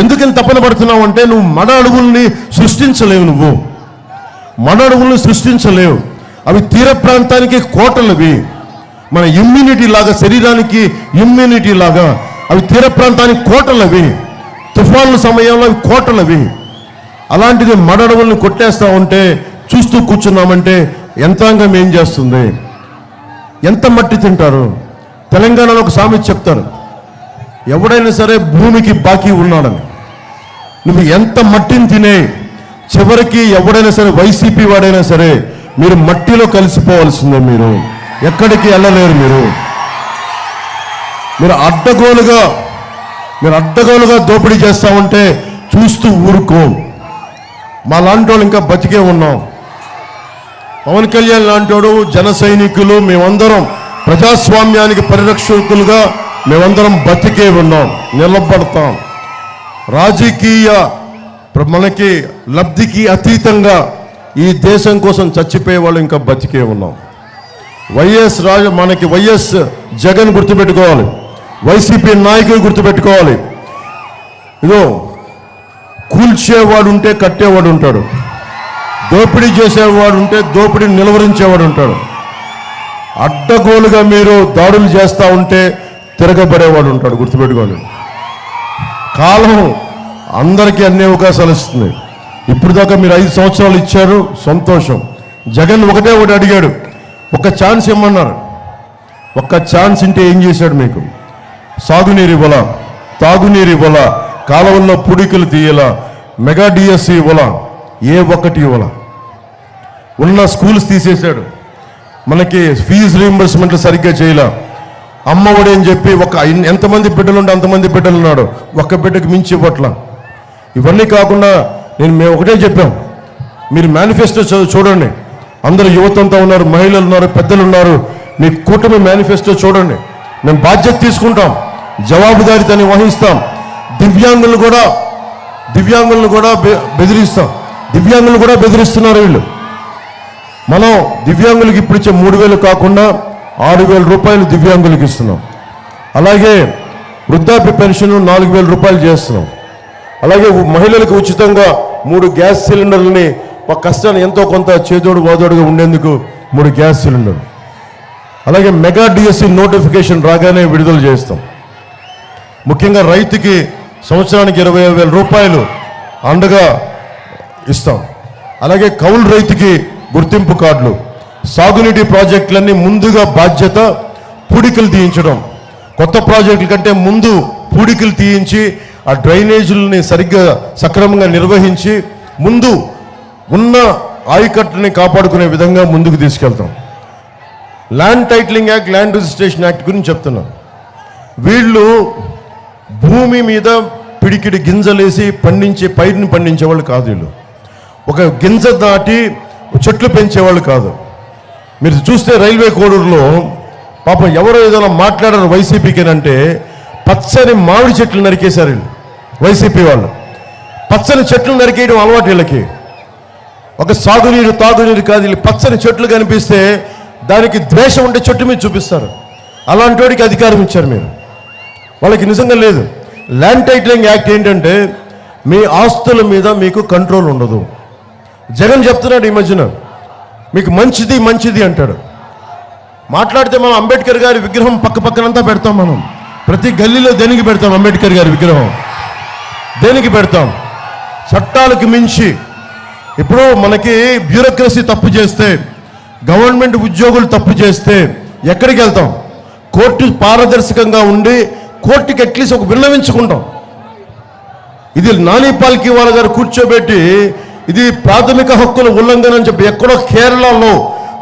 ఎందుకని తపన పడుతున్నావు అంటే నువ్వు మడ అడవుల్ని సృష్టించలేవు, నువ్వు మడ అడవుల్ని సృష్టించలేవు. అవి తీర ప్రాంతానికి కోటలవి, మన ఇమ్యూనిటీ లాగా, శరీరానికి ఇమ్యూనిటీ లాగా అవి తీర ప్రాంతానికి కోటలవి. తుఫాన్ల సమయంలో అవి కోటలవి. అలాంటిది మడ అడవుల్ని కొట్టేస్తా ఉంటే చూస్తూ కూర్చున్నామంటే యంత్రాంగం ఏం చేస్తుంది? ఎంత మట్టి తింటారు? తెలంగాణలో ఒక సామెత చెప్తారు, ఎవడైనా సరే భూమికి బాకీ ఉన్నాడని. నువ్వు ఎంత మట్టిని తినే చివరికి ఎవడైనా సరే, వైసీపీ వాడైనా సరే, మీరు మట్టిలో కలిసిపోవాల్సిందే. మీరు ఎక్కడికి వెళ్ళలేరు. మీరు అడ్డగోలుగా దోపిడీ చేస్తా ఉంటే చూస్తూ ఊరుకో. మా లాంటి వాళ్ళు ఇంకా బతికే ఉన్నాం. పవన్ కళ్యాణ్ లాంటి జన సైనికులు మేమందరం ప్రజాస్వామ్యానికి పరిరక్షకులుగా మేమందరం బతికే ఉన్నాం, నిలబడతాం. రాజకీయ మనకి లబ్ధికి అతీతంగా ఈ దేశం కోసం చచ్చిపోయే వాళ్ళు ఇంకా బతికే ఉన్నాం. మనకి వైఎస్ జగన్ గుర్తుపెట్టుకోవాలి, వైసీపీ నాయకులు గుర్తుపెట్టుకోవాలి. ఇదో కూల్చేవాడు ఉంటే కట్టేవాడు ఉంటాడు, దోపిడీ చేసేవాడు ఉంటే దోపిడీని నిలువరించేవాడు ఉంటాడు. అడ్డగోలుగా మీరు దాడులు చేస్తూ ఉంటే తిరగబడేవాడు ఉంటాడు. గుర్తుపెట్టుకోండి. కాలం అందరికీ అన్ని అవకాశాలు ఇస్తుంది. ఇప్పుడు దాకా మీరు 5 సంవత్సరాలు ఇచ్చారు, సంతోషం. జగన్ ఒకటే అడిగాడు, ఒక్క ఛాన్స్ ఇమ్మన్నారు. ఒక్క ఛాన్స్ ఇంటే ఏం చేశాడు? మీకు సాగునీరు ఇవ్వాల, తాగునీరు ఇవ్వాల, కాలువల్లో పుడికలు తీయాల, మెగా డిఎస్సి ఇవ్వాల, ఏ ఒక్కటి ఇవ్వాల. ఉన్న స్కూల్స్ తీసేశాడు, మనకి ఫీజు రీయింబర్స్మెంట్లు సరిగ్గా చేయలే. అమ్మఒడి అని చెప్పి ఎంతమంది బిడ్డలు ఉంటే అంతమంది బిడ్డలు ఉన్నాడు, ఒక్క బిడ్డకు మించి ఇవ్వట్లా. ఇవన్నీ కాకుండా మేము ఒకటే చెప్పాం, మీరు మేనిఫెస్టో చూడండి. అందరూ యువతంతా ఉన్నారు, మహిళలు ఉన్నారు, పెద్దలు ఉన్నారు. మీ కూటమి మేనిఫెస్టో చూడండి. మేము బాధ్యత తీసుకుంటాం, జవాబుదారీతని వహిస్తాం. దివ్యాంగులను కూడా బెదిరిస్తాం. దివ్యాంగులు కూడా బెదిరిస్తున్నారు వీళ్ళు. మనం దివ్యాంగులకి ఇప్పుడు ఇచ్చే 3,000 కాకుండా 6,000 రూపాయలు దివ్యాంగులకు ఇస్తున్నాం. అలాగే వృద్ధాప్య పెన్షన్ 4,000 రూపాయలు చేస్తున్నాం. అలాగే మహిళలకు ఉచితంగా 3 గ్యాస్ సిలిండర్లని కష్టాన్ని ఎంతో కొంత చేదోడు వాదోడుగా ఉండేందుకు 3 గ్యాస్ సిలిండర్లు. అలాగే మెగా డిఎస్సి నోటిఫికేషన్ రాగానే విడుదల చేస్తాం. ముఖ్యంగా రైతుకి సంవత్సరానికి 25,000 రూపాయలు అండగా ఇస్తాం. అలాగే కౌలు రైతుకి గుర్తింపు కార్డులు, సాగునీటి ప్రాజెక్టులన్నీ ముందుగా బాధ్యత పూడికలు తీయించడం. కొత్త ప్రాజెక్టుల కంటే ముందు పూడికలు తీయించి ఆ డ్రైనేజీలని సరిగ్గా సక్రమంగా నిర్వహించి ముందు ఉన్న ఆయకట్టుని కాపాడుకునే విధంగా ముందుకు తీసుకెళ్తాం. Land titling act, land registration act గురించి చెప్తున్నాం. వీళ్ళు భూమి మీద పిడికిడి గింజలేసి పైరుని పండించేవాళ్ళు కాదు. వీళ్ళు ఒక గింజ దాటి చెట్లు పెంచేవాళ్ళు కాదు. మీరు చూస్తే రైల్వే కోడూరులో పాపం ఎవరో ఏదైనా మాట్లాడారు వైసీపీకి అంటే పచ్చని మామిడి చెట్లు నరికేశారు వీళ్ళు. వైసీపీ వాళ్ళు పచ్చని చెట్లు నరికేయడం అలవాటు వీళ్ళకి. ఒక సాగునీరు తాగునీరు కాదు, వీళ్ళు పచ్చని చెట్లు కనిపిస్తే దానికి ద్వేషం ఉంటే చెట్టు మీద చూపిస్తారు. అలాంటి వాడికి అధికారం ఇచ్చారు మీరు. వాళ్ళకి నిజంగా లేదు. ల్యాండ్ టైటిలింగ్ యాక్ట్ ఏంటంటే మీ ఆస్తుల మీద మీకు కంట్రోల్ ఉండదు. జగన్ చెప్తున్నాడు ఈ మధ్యన మీకు మంచిది అంటాడు. మాట్లాడితే మనం అంబేద్కర్ గారి విగ్రహం పక్కనంతా పెడతాం. మనం ప్రతి గల్లీలో దేనికి పెడతాం? అంబేద్కర్ గారి విగ్రహం దేనికి పెడతాం? చట్టాలకు మించి ఇప్పుడు మనకి బ్యూరోక్రసీ తప్పు చేస్తే, గవర్నమెంట్ ఉద్యోగులు తప్పు చేస్తే ఎక్కడికి వెళ్తాం? కోర్టు పారదర్శకంగా ఉండి కోర్టుకి అట్లీస్ట్ ఒక విన్నవించుకుంటాం. ఇది నాని పాల్కీవాలా గారు కూర్చోబెట్టి ఇది ప్రాథమిక హక్కుల ఉల్లంఘన అని చెప్పి ఎక్కడో కేరళలో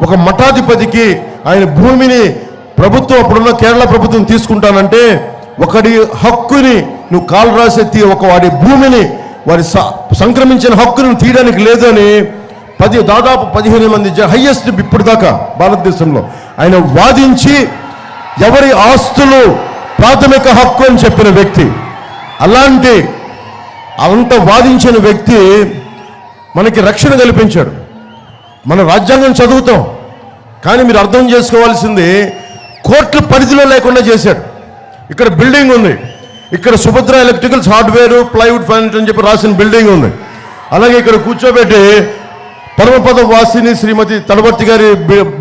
ఒక మఠాధిపతికి ఆయన భూమిని ప్రభుత్వం, అప్పుడున్న కేరళ ప్రభుత్వం తీసుకుంటానంటే ఒకడి హక్కుని నువ్వు కాలు రాసెత్తి వాడి భూమిని వారి సంక్రమించిన హక్కును తీయడానికి లేదని దాదాపు 15 మంది హైయెస్ట్ ఇప్పుడు దాకా భారతదేశంలో ఆయన వాదించి ఎవరి ఆస్తులు ప్రాథమిక హక్కు అని చెప్పిన వ్యక్తి. అలాంటి అంత వాదించిన వ్యక్తి మనకి రక్షణ కల్పించాడు. మన రాజ్యాంగం చదువుతాం, కానీ మీరు అర్థం చేసుకోవాల్సింది కోర్టు పరిధిలో లేకుండా చేశాడు. ఇక్కడ బిల్డింగ్ ఉంది, ఇక్కడ Subhadra electricals hardware plywood furniture అని చెప్పి రాసిన బిల్డింగ్ ఉంది. అలాగే ఇక్కడ కూర్చోబెట్టి పరమపద వాసిని శ్రీమతి తడవర్తి గారి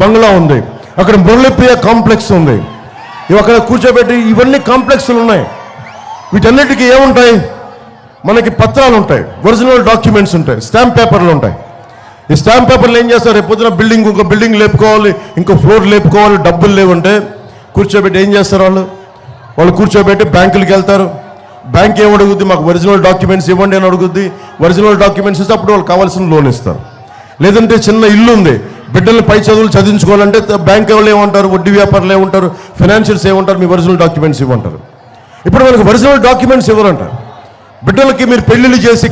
బంగ్లా ఉంది, అక్కడ మురళీప్రియ కాంప్లెక్స్ ఉంది. అక్కడ కూర్చోబెట్టి ఇవన్నీ కాంప్లెక్స్లు ఉన్నాయి. వీటన్నిటికీ ఏముంటాయి? మనకి పత్రాలు ఉంటాయి, ఒరిజినల్ డాక్యుమెంట్స్ ఉంటాయి, స్టాంప్ పేపర్లు ఉంటాయి. ఈ స్టాంప్ పేపర్లు ఏం చేస్తారు? రేపు పొద్దున ఇంకో బిల్డింగ్ లేపుకోవాలి, ఇంకో ఫ్లోర్ లేపుకోవాలి, డబ్బులు లేవంటే కూర్చోబెట్టి ఏం చేస్తారు? వాళ్ళు కూర్చోబెట్టి బ్యాంకులకు వెళ్తారు. బ్యాంక్ ఏం అడుగుద్ది? మాకు ఒరిజినల్ డాక్యుమెంట్స్ ఇవ్వండి అని అడుగుద్ది. ఒరిజినల్ డాక్యుమెంట్స్ ఇస్తే అప్పుడు వాళ్ళు కావాల్సిన లోన్ ఇస్తారు. లేదంటే చిన్న ఇల్లు ఉంది, బిడ్డలు పై చదువులు చదివించుకోవాలంటే బ్యాంక్ వాళ్ళు ఏమంటారు? వడ్డీ వ్యాపారులు ఏమంటారు? ఫైనాన్షియల్స్ ఏమంటారు? మీ ఒరిజినల్ డాక్యుమెంట్స్ ఇవ్వంటారు. ఇప్పుడు మనకు ఒరిజినల్ డాక్యుమెంట్స్ ఇవ్వరంటారు. బిడ్డలకి మీరు పెళ్లిళ్ళు చేసి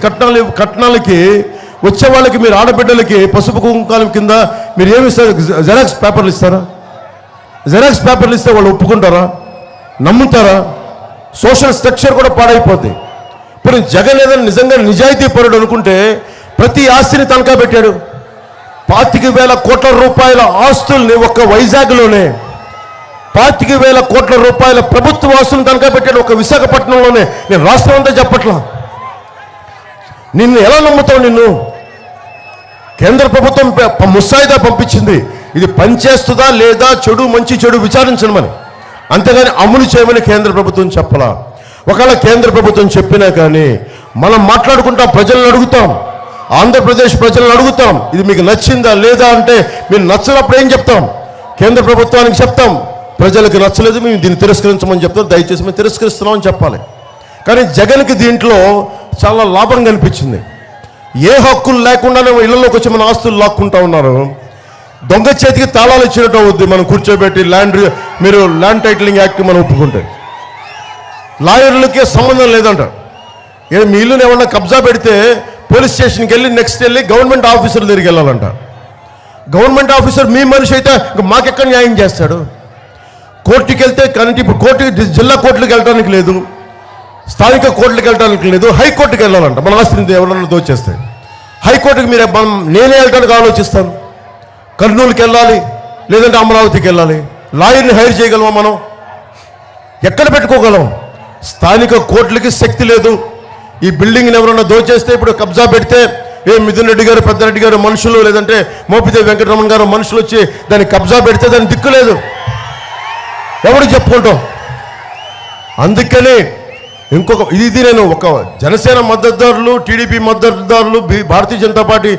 కట్నాలకి వచ్చే వాళ్ళకి మీరు ఆడబిడ్డలకి పసుపు కుంకాల కింద మీరు ఏమి ఇస్తారు? జెరాక్స్ పేపర్లు ఇస్తారా? జెరాక్స్ పేపర్లు ఇస్తే వాళ్ళు ఒప్పుకుంటారా? నమ్ముతారా? సోషల్ స్ట్రక్చర్ కూడా పాడైపోతుంది. ఇప్పుడు జగన్ ఏదైనా నిజంగా నిజాయితీ పరుడు అనుకుంటే ప్రతి ఆస్తిని తనఖా పెట్టాడు. 25,000 కోట్ల రూపాయల ఆస్తుల్ని ఒక్క వైజాగ్లోనే 25,000 కోట్ల రూపాయల ప్రభుత్వ ఆస్తులను తనఖా పెట్టాడు ఒక విశాఖపట్నంలోనే. నేను రాష్ట్రం అంతా చెప్పట్లా. నిన్ను ఎలా నమ్ముతావు? నిన్ను కేంద్ర ప్రభుత్వం ముసాయిదా పంపించింది, ఇది పనిచేస్తుందా లేదా, చెడు మంచి చెడు విచారించమని, అంతేగాని అమలు చేయమని కేంద్ర ప్రభుత్వం చెప్పలా. ఒకవేళ కేంద్ర ప్రభుత్వం చెప్పినా కానీ మనం మాట్లాడుకుంటాం, ప్రజలను అడుగుతాం, ఆంధ్రప్రదేశ్ ప్రజలను అడుగుతాం, ఇది మీకు నచ్చిందా లేదా అంటే మీరు నచ్చినప్పుడు ఏం చెప్తాం? కేంద్ర ప్రభుత్వానికి చెప్తాం, ప్రజలకు నచ్చలేదు మేము దీన్ని తిరస్కరించమని చెప్తాం, దయచేసి మేము తిరస్కరిస్తున్నామని చెప్పాలి. కానీ జగన్కి దీంట్లో చాలా లాభం కనిపించింది. ఏ హక్కులు లేకుండానే ఇళ్లలోకి వచ్చి మన ఆస్తులు లాక్కుంటా ఉన్నారు. దొంగ చేతికి తాళాలు ఇచ్చినట్టు అవుద్ది మనం కూర్చోబెట్టి మీరు ల్యాండ్ టైటిలింగ్ యాక్ట్ మనం ఒప్పుకుంటే. లాయర్లకే సంబంధం లేదంట. మీ ఇల్లుని ఏమన్నా కబ్జా పెడితే పోలీస్ స్టేషన్కి వెళ్ళి నెక్స్ట్ వెళ్ళి గవర్నమెంట్ ఆఫీసర్ దగ్గరికి వెళ్ళాలంట. గవర్నమెంట్ ఆఫీసర్ మీ మనిషి అయితే మాకెక్కడ న్యాయం చేస్తాడు? కోర్టుకి వెళ్తే కానీ ఇప్పుడు కోర్టుకి జిల్లా కోర్టులకు వెళ్ళడానికి లేదు, స్థానిక కోర్టులకు వెళ్ళడానికి లేదు, హైకోర్టుకి వెళ్ళాలంట. మన ఆస్తిని ఎవరన్నా దోచేస్తే హైకోర్టుకి నేనే వెళ్ళడానికి ఆలోచిస్తాను. కర్నూలుకి వెళ్ళాలి, లేదంటే అమరావతికి వెళ్ళాలి. లాయర్ని హైర్ చేయగలమా మనం? ఎక్కడ పెట్టుకోగలం? స్థానిక కోర్టులకి శక్తి లేదు. ఈ బిల్డింగ్ని ఎవరన్నా దోచేస్తే ఇప్పుడు కబ్జా పెడితే మిథున్ రెడ్డి గారు, పెద్దరెడ్డి గారు మనుషులు, లేదంటే మోపిదేవి వెంకటరమణ గారు మనుషులు వచ్చి దాన్ని కబ్జా పెడితే దాన్ని దిక్కు లేదు, ఎవరికి చెప్పుకుంటాం? అందుకని ఇది నేను ఒక జనసేన మద్దతుదారులు, టీడీపీ మద్దతుదారులు, భారతీయ జనతా పార్టీ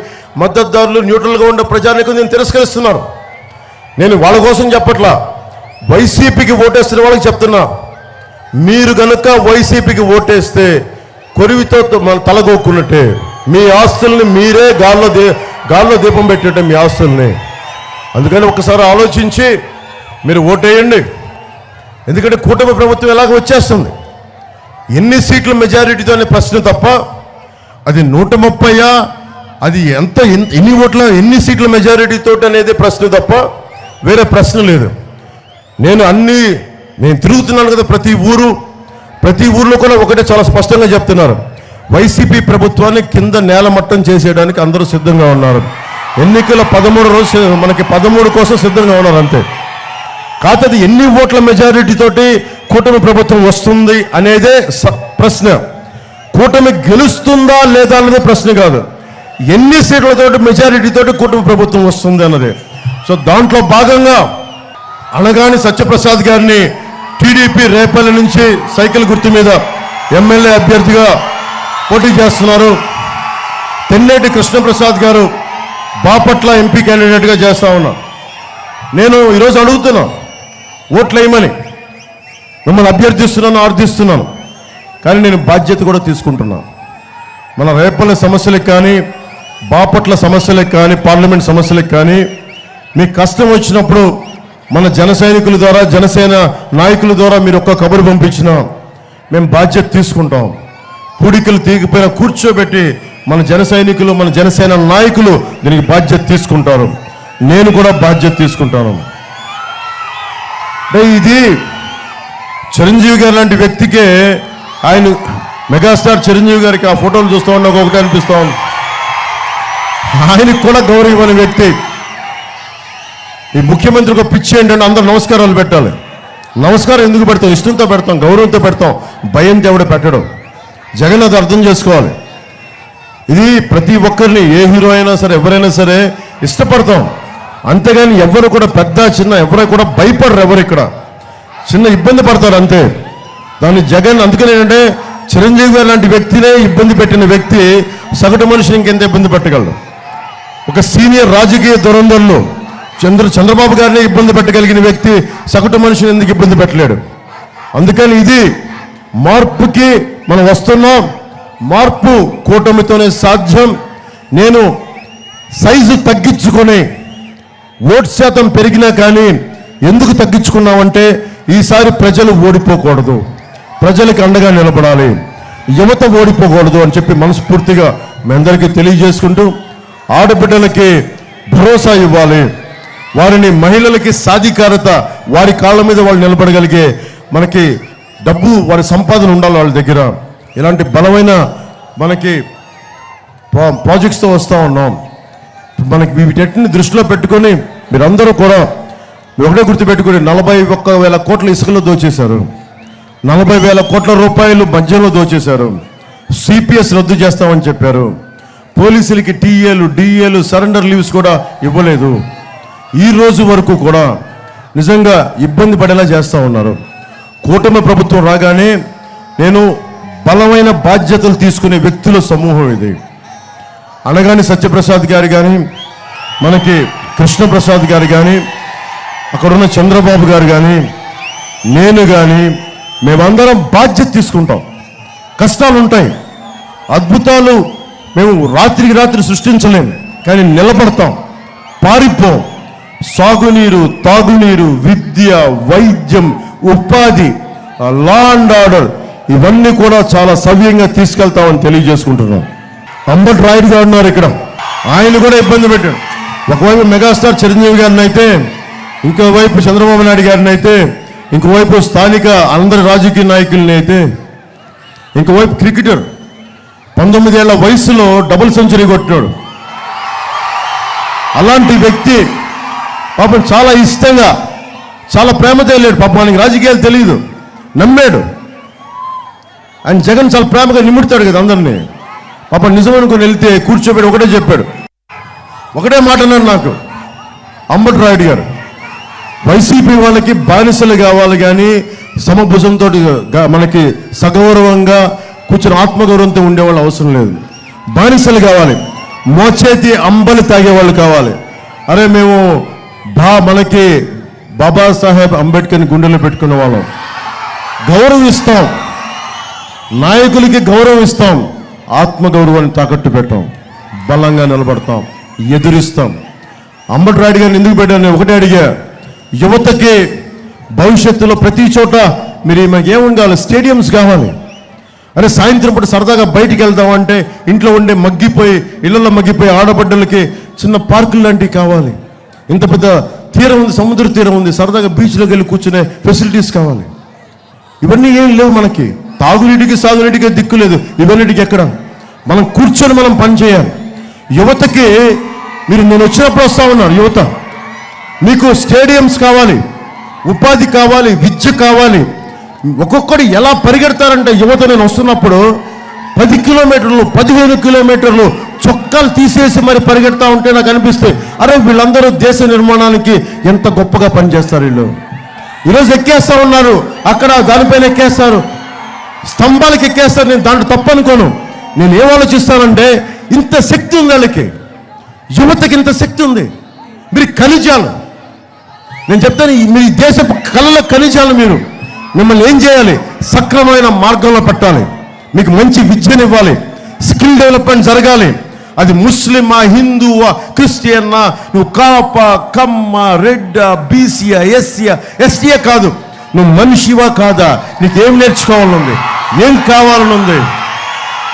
మద్దతుదారులు, న్యూట్రల్గా ఉండే ప్రజానికి నేను తిరస్కరిస్తున్నాను. నేను వాళ్ళ కోసం చెప్పట్లా, వైసీపీకి ఓటేస్తున్న వాళ్ళకి చెప్తున్నా. మీరు కనుక వైసీపీకి ఓటేస్తే కొరివితో మన తలగొక్కున్నట్టే. మీ ఆస్తుల్ని మీరే గాల్లో దీపం పెట్టేట మీ ఆస్తుల్ని. అందుకని ఒకసారి ఆలోచించి మీరు ఓటేయండి. ఎందుకంటే కూటమి ప్రభుత్వం ఎలాగ వచ్చేస్తుంది. ఎన్ని సీట్ల మెజారిటీతో అనే ప్రశ్న తప్ప, అది 130 అది ఎన్ని ఓట్ల ఎన్ని సీట్ల మెజారిటీతో అనేది ప్రశ్న తప్ప వేరే ప్రశ్న లేదు. నేను తిరుగుతున్నాను కదా ప్రతి ఊర్లో కూడా ఒకటే చాలా స్పష్టంగా చెప్తున్నారు, వైసీపీ ప్రభుత్వాన్ని కింద నేలమట్టం చేసేయడానికి అందరూ సిద్ధంగా ఉన్నారు. ఎన్నికల 13 రోజు మనకి 13 కోసం సిద్ధంగా ఉన్నారు అంతే. కాకపోతే అది ఎన్ని ఓట్ల మెజారిటీ తోటి కూటమి ప్రభుత్వం వస్తుంది అనేదే ప్రశ్న. కూటమి గెలుస్తుందా లేదా అన్నదే ప్రశ్న కాదు, ఎన్ని సీట్లతోటి మెజారిటీతోటి కూటమి ప్రభుత్వం వస్తుంది అన్నదే. సో దాంట్లో భాగంగా అనగాని సత్యప్రసాద్ గారిని టీడీపీ రేపల్లి నుంచి సైకిల్ గుర్తు మీద ఎమ్మెల్యే అభ్యర్థిగా పోటీ చేస్తున్నారు. తెన్నేటి కృష్ణప్రసాద్ గారు బాపట్ల ఎంపీ క్యాండిడేట్గా చేస్తా ఉన్నారు. నేను ఈరోజు అడుగుతున్నా, ఓట్లు వేయమని మిమ్మల్ని అభ్యర్థిస్తున్నాను, ఆర్థిస్తున్నాను. కానీ నేను బాధ్యత కూడా తీసుకుంటున్నాను. మన రేపల్లి సమస్యలకు కానీ, బాపట్ల సమస్యలకు కానీ, పార్లమెంట్ సమస్యలకు కానీ మీకు కష్టం వచ్చినప్పుడు మన జన సైనికుల ద్వారా, జనసేన నాయకుల ద్వారా మీరు ఒక్క కబురు పంపించినా మేము బాధ్యత తీసుకుంటాం. పూడికలు తీగిపోయిన కూర్చోబెట్టి మన జన సైనికులు, మన జనసేన నాయకులు దీనికి బాధ్యత తీసుకుంటారు. నేను కూడా బాధ్యత తీసుకుంటాను. అంటే ఇది చిరంజీవి గారు లాంటి వ్యక్తికే, ఆయన మెగాస్టార్ చిరంజీవి గారికి ఆ ఫోటోలు చూస్తూ ఉన్నా ఒకటే అనిపిస్తా ఉంది, ఆయనకు కూడా గౌరవం ఇవ్వని వ్యక్తి. ఈ ముఖ్యమంత్రికి పిచ్చి ఏంటంటే అందరూ నమస్కారాలు పెట్టాలి. నమస్కారం ఎందుకు పెడతాం? ఇష్టంతో పెడతాం, గౌరవంతో పెడతాం, భయంతో ఎవడు పెట్టడం. జగన్ అది అర్థం చేసుకోవాలి. ఇది ప్రతి ఒక్కరిని, ఏ హీరో అయినా సరే, ఎవరైనా సరే ఇష్టపడతాం. అంతేగాని ఎవరు కూడా పెద్ద చిన్న ఎవరు కూడా భయపడరు. ఎవరు ఇక్కడ చిన్న ఇబ్బంది పడతారు అంతే. దాన్ని జగన్ అందుకని ఏంటంటే చిరంజీవి గారు లాంటి వ్యక్తినే ఇబ్బంది పెట్టిన వ్యక్తి సగటు మనిషిని ఇంకెంత ఇబ్బంది పెట్టగలడు? ఒక సీనియర్ రాజకీయ దురంధరులు చంద్రబాబు గారిని ఇబ్బంది పెట్టగలిగిన వ్యక్తి సగటు మనిషిని ఎందుకు ఇబ్బంది పెట్టలేడు? అందుకని ఇది మార్పుకి మనం వస్తున్నాం. మార్పు కూటమితోనే సాధ్యం. నేను సైజు తగ్గించుకొని ఓటు శాతం పెరిగినా కానీ ఎందుకు తగ్గించుకున్నామంటే ఈసారి ప్రజలు ఓడిపోకూడదు, ప్రజలకు అండగా నిలబడాలి, యువత ఓడిపోకూడదు అని చెప్పి మనస్ఫూర్తిగా మీ అందరికీ తెలియజేసుకుంటూ, ఆడబిడ్డలకి భరోసా ఇవ్వాలి, వారిని మహిళలకి సాధికారత, వారి కాళ్ళ మీద వాళ్ళు నిలబడగలిగే మనకి డబ్బు, వారి సంపాదన ఉండాలి వాళ్ళ దగ్గర. ఇలాంటి బలమైన మనకి ప్రాజెక్ట్స్తో వస్తూ ఉన్నాం. మనకి వీటన్నిటిని దృష్టిలో పెట్టుకొని మీరందరూ కూడా ఒకటే గుర్తుపెట్టుకుని 41,000 కోట్ల ఇసుకలో దోచేశారు, 40,000 కోట్ల రూపాయలు మధ్యలో దోచేశారు, సిపిఎస్ రద్దు చేస్తామని చెప్పారు, పోలీసులకి టీఏలు డిఏలు సరెండర్ లీవ్స్ కూడా ఇవ్వలేదు. ఈ రోజు వరకు కూడా నిజంగా ఇబ్బంది పడేలా చేస్తూ ఉన్నారు. కూటమి ప్రభుత్వం రాగానే నేను బలమైన బాధ్యతలు తీసుకునే వ్యక్తుల సమూహం ఇది. అనగాని సత్యప్రసాద్ గారు కానీ, మనకి కృష్ణప్రసాద్ గారు కానీ, అక్కడున్న చంద్రబాబు గారు కానీ, నేను కానీ మేమందరం బాధ్యత తీసుకుంటాం. కష్టాలు ఉంటాయి, అద్భుతాలు మేము రాత్రికి రాత్రి సృష్టించలేము, కానీ నిలబడతాం, పారిపోం. సాగునీరు, తాగునీరు, విద్య, వైద్యం, ఉపాధి, లా అండ్ ఆర్డర్ ఇవన్నీ కూడా చాలా సవ్యంగా తీసుకెళ్తామని తెలియజేసుకుంటున్నాం. అంబటి రాయుడు గారు ఉన్నారు ఇక్కడ, ఆయన కూడా ఇబ్బంది పెట్టాడు. ఒకవైపు మెగాస్టార్ చిరంజీవి గారిని అయితే, ఇంకోవైపు చంద్రబాబు నాయుడు గారిని అయితే, ఇంకోవైపు స్థానిక అందరి రాజకీయ నాయకుల్ని అయితే, ఇంకోవైపు క్రికెటర్ 19 ఏళ్ల వయసులో డబుల్ సెంచరీ కొట్టాడు. అలాంటి వ్యక్తి పాపం చాలా ఇష్టంగా చాలా ప్రేమతో వెళ్ళాడు. పాపం ఆయనకి రాజకీయాలు తెలియదు, నమ్మాడు. ఆయన జగన్ చాలా ప్రేమగా నిముడతాడు కదా అందరినీ. పాపం నిజం అనుకుని వెళ్తే కూర్చోబెట్టి ఒకటే చెప్పాడు, ఒకటే మాట అన్నాడు నాకు అంబటి రాయుడు గారు, వైసీపీ వాళ్ళకి బానిసలు కావాలి కానీ సమభుజంతో మనకి సగౌరవంగా కూర్చొని ఆత్మగౌరవంతో ఉండేవాళ్ళు అవసరం లేదు. బానిసలు కావాలి, మోచేతి అంబలి తాగేవాళ్ళు కావాలి. అరే మేము మనకి బాబాసాహెబ్ అంబేద్కర్ని గుండెలో పెట్టుకున్న వాళ్ళం, గౌరవిస్తాం, నాయకులకి గౌరవం ఇస్తాం, ఆత్మగౌరవాన్ని తాకట్టు పెట్టాం, బలంగా నిలబడతాం, ఎదురిస్తాం. అంబటి రాయుడు గారిని ఎందుకు పెట్టాను నేను ఒకటే అడిగా, యువతకి భవిష్యత్తులో ప్రతి చోట మీరు మనకి ఏమని కావాలి, స్టేడియంస్ కావాలి. అరే సాయంత్రం పూట సరదాగా బయటికి వెళ్దామంటే ఇంట్లో ఉండే మగ్గిపోయి ఇళ్లలో మగ్గిపోయి ఆడబిడ్డలకి చిన్న పార్కులు లాంటివి కావాలి. ఇంత పెద్ద తీరం ఉంది, సముద్ర తీరం ఉంది, సరదాగా బీచ్లోకి వెళ్ళి కూర్చునే ఫెసిలిటీస్ కావాలి. ఇవన్నీ ఏం లేవు మనకి. తాగునీటికి సాగునీటికి దిక్కు లేదు. ఇవన్నిటికి ఎక్కడ మనం కూర్చొని మనం పని చేయాలి. యువతకి మీరు నేను వచ్చినప్పుడు వస్తా ఉన్నారు, యువత మీకు స్టేడియంస్ కావాలి, ఉపాధి కావాలి, విద్య కావాలి. ఒక్కొక్కడు ఎలా పరిగెడతారంటే యువత నేను వస్తున్నప్పుడు 10 కిలోమీటర్లు 15 కిలోమీటర్లు చొక్కాలు తీసేసి మరి పరిగెడతా ఉంటే నాకు అనిపిస్తే అరే వీళ్ళందరూ దేశ నిర్మాణానికి ఎంత గొప్పగా పనిచేస్తారు. వీళ్ళు ఈరోజు ఎక్కేస్తా ఉన్నారు, అక్కడ దానిపైన ఎక్కేస్తారు, స్తంభాలకి ఎక్కేస్తారు. నేను దాంట్లో తప్పనుకోను. నేను ఏం ఆలోచిస్తానంటే ఇంత శక్తి ఉంది వాళ్ళకి, యువతకి ఇంత శక్తి ఉంది. మీరు ఖనిజాలు, నేను చెప్తాను, మీ దేశ కళల ఖనిజాలు. మీరు మిమ్మల్ని ఏం చేయాలి, సక్రమమైన మార్గంలో పెట్టాలి, మీకు మంచి విద్యను ఇవ్వాలి, స్కిల్ డెవలప్మెంట్ జరగాలి. అది ముస్లిమా, హిందువా, క్రిస్టియన్నా, నువ్వు కాప, కమ్మ, రెడ్డ, బీసీయా, ఎస్సీయా, ఎస్టీయా కాదు, నువ్వు మనిషివా కాదా, నీకేం నేర్చుకోవాలనుంది, ఏం కావాలనుంది,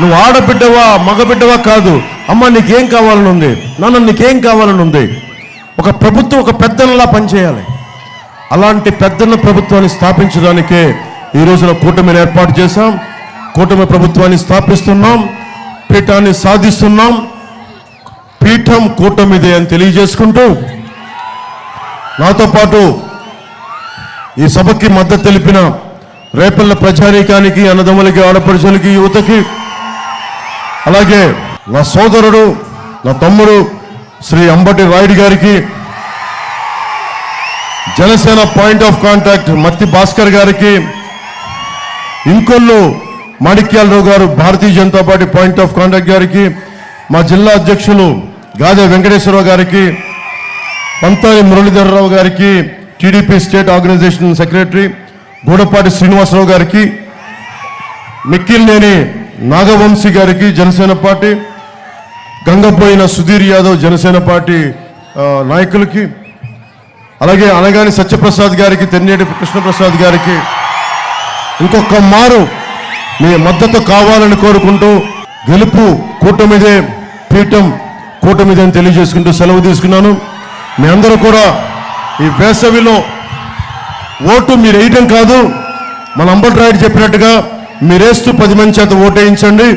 నువ్వు ఆడబిడ్డవా మగబిడ్డవా కాదు, అమ్మ నీకేం కావాలనుంది, నాన్న నీకేం కావాలనుంది. ఒక ప్రభుత్వం ఒక పెద్దనలా పనిచేయాలి. అలాంటి పెద్దన్న ప్రభుత్వాన్ని స్థాపించడానికే ఈ రోజున కూటమిని ఏర్పాటు చేశాం. కూటమి ప్రభుత్వాన్ని స్థాపిస్తున్నాం, పీఠాన్ని సాధిస్తున్నాం. పీఠం కూటమిదే అని తెలియజేసుకుంటూ నాతో పాటు ఈ సభకి మద్దతు తెలిపిన రేపల్ల ప్రజానీకానికి, అన్నదమ్ములకి, ఆడపడుచులకి, యువతకి, అలాగే నా సోదరుడు నా తమ్ముడు శ్రీ అంబటి రాయుడు గారికి, జనసేన పాయింట్ ఆఫ్ కాంటాక్ట్ మత్తి భాస్కర్ గారికి, ఇంకొల్లు మాణిక్యాలరావు గారు Bharatiya Janata party point of contact గారికి, మా జిల్లా అధ్యక్షులు గాదే వెంకటేశ్వరరావు గారికి, పంతాయి మురళీధరరావు గారికి, TDP state organization secretary Gudapati Srinivasarao గారికి, మిక్కిలినేని నాగవంశీ గారికి జనసేన పార్టీ, గంగపోయిన సుధీర్ యాదవ్ జనసేన పార్టీ నాయకులకి, అలాగే అనగాని సత్యప్రసాద్ గారికి, తెన్నేటి కృష్ణప్రసాద్ గారికి ఇంకొక మారు మీ మద్దతు కావాలని కోరుకుంటూ, గెలుపు కూటమిదే, పీఠం కూటమిదే అని తెలియజేసుకుంటూ సెలవు తీసుకున్నాను. మీ అందరూ కూడా ఈ వేసవిలో ఓటు మీరు వేయటం కాదు, మన అంబటి రాయుడు చెప్పినట్టుగా మీరేస్తూ 10 మంది చేత ఓటేయించండి.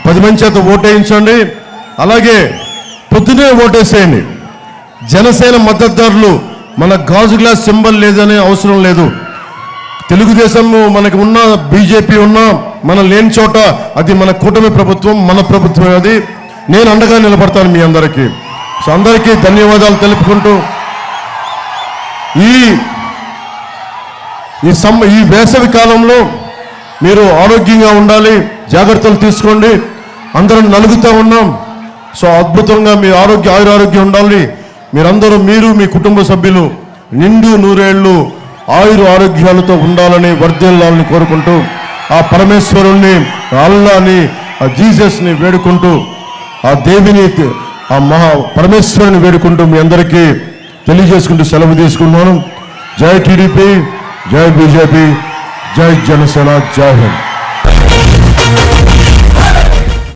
10 మంది చేత ఓటేయించండి. అలాగే పొద్దునే ఓటేసేయండి. జనసేన మద్దతుదారులు మన గాజు గ్లాస్ సింబల్ లేదనే అవసరం లేదు. తెలుగుదేశం మనకి ఉన్న, బీజేపీ ఉన్నా, మనం లేని చోట అది మన కూటమి ప్రభుత్వం, మన ప్రభుత్వం. అది నేను అండగా నిలబడతాను మీ అందరికీ. సో అందరికీ ధన్యవాదాలు తెలుపుకుంటూ ఈ వేసవి కాలంలో మీరు ఆరోగ్యంగా ఉండాలి, జాగ్రత్తలు తీసుకోండి. అందరం నలుగుతూ ఉన్నాం. సో అద్భుతంగా మీ ఆయురారోగ్యం ఉండాలి. మీరందరూ, మీరు మీ కుటుంబ సభ్యులు నిండు నూరేళ్లు ఆరోగ్యాలతో ఉండాలని, వర్ధిల్లాలని కోరుకుంటూ ఆ పరమేశ్వరుణ్ణి, అల్లాని, ఆ జీసస్ని వేడుకుంటూ, ఆ దేవిని, ఆ పరమేశ్వరుని వేడుకుంటూ మీ అందరికీ తెలియజేసుకుంటూ సెలవు తీసుకున్నాను. జై టీడీపీ, జై బీజేపీ, జై జనసేన, జై హింద్.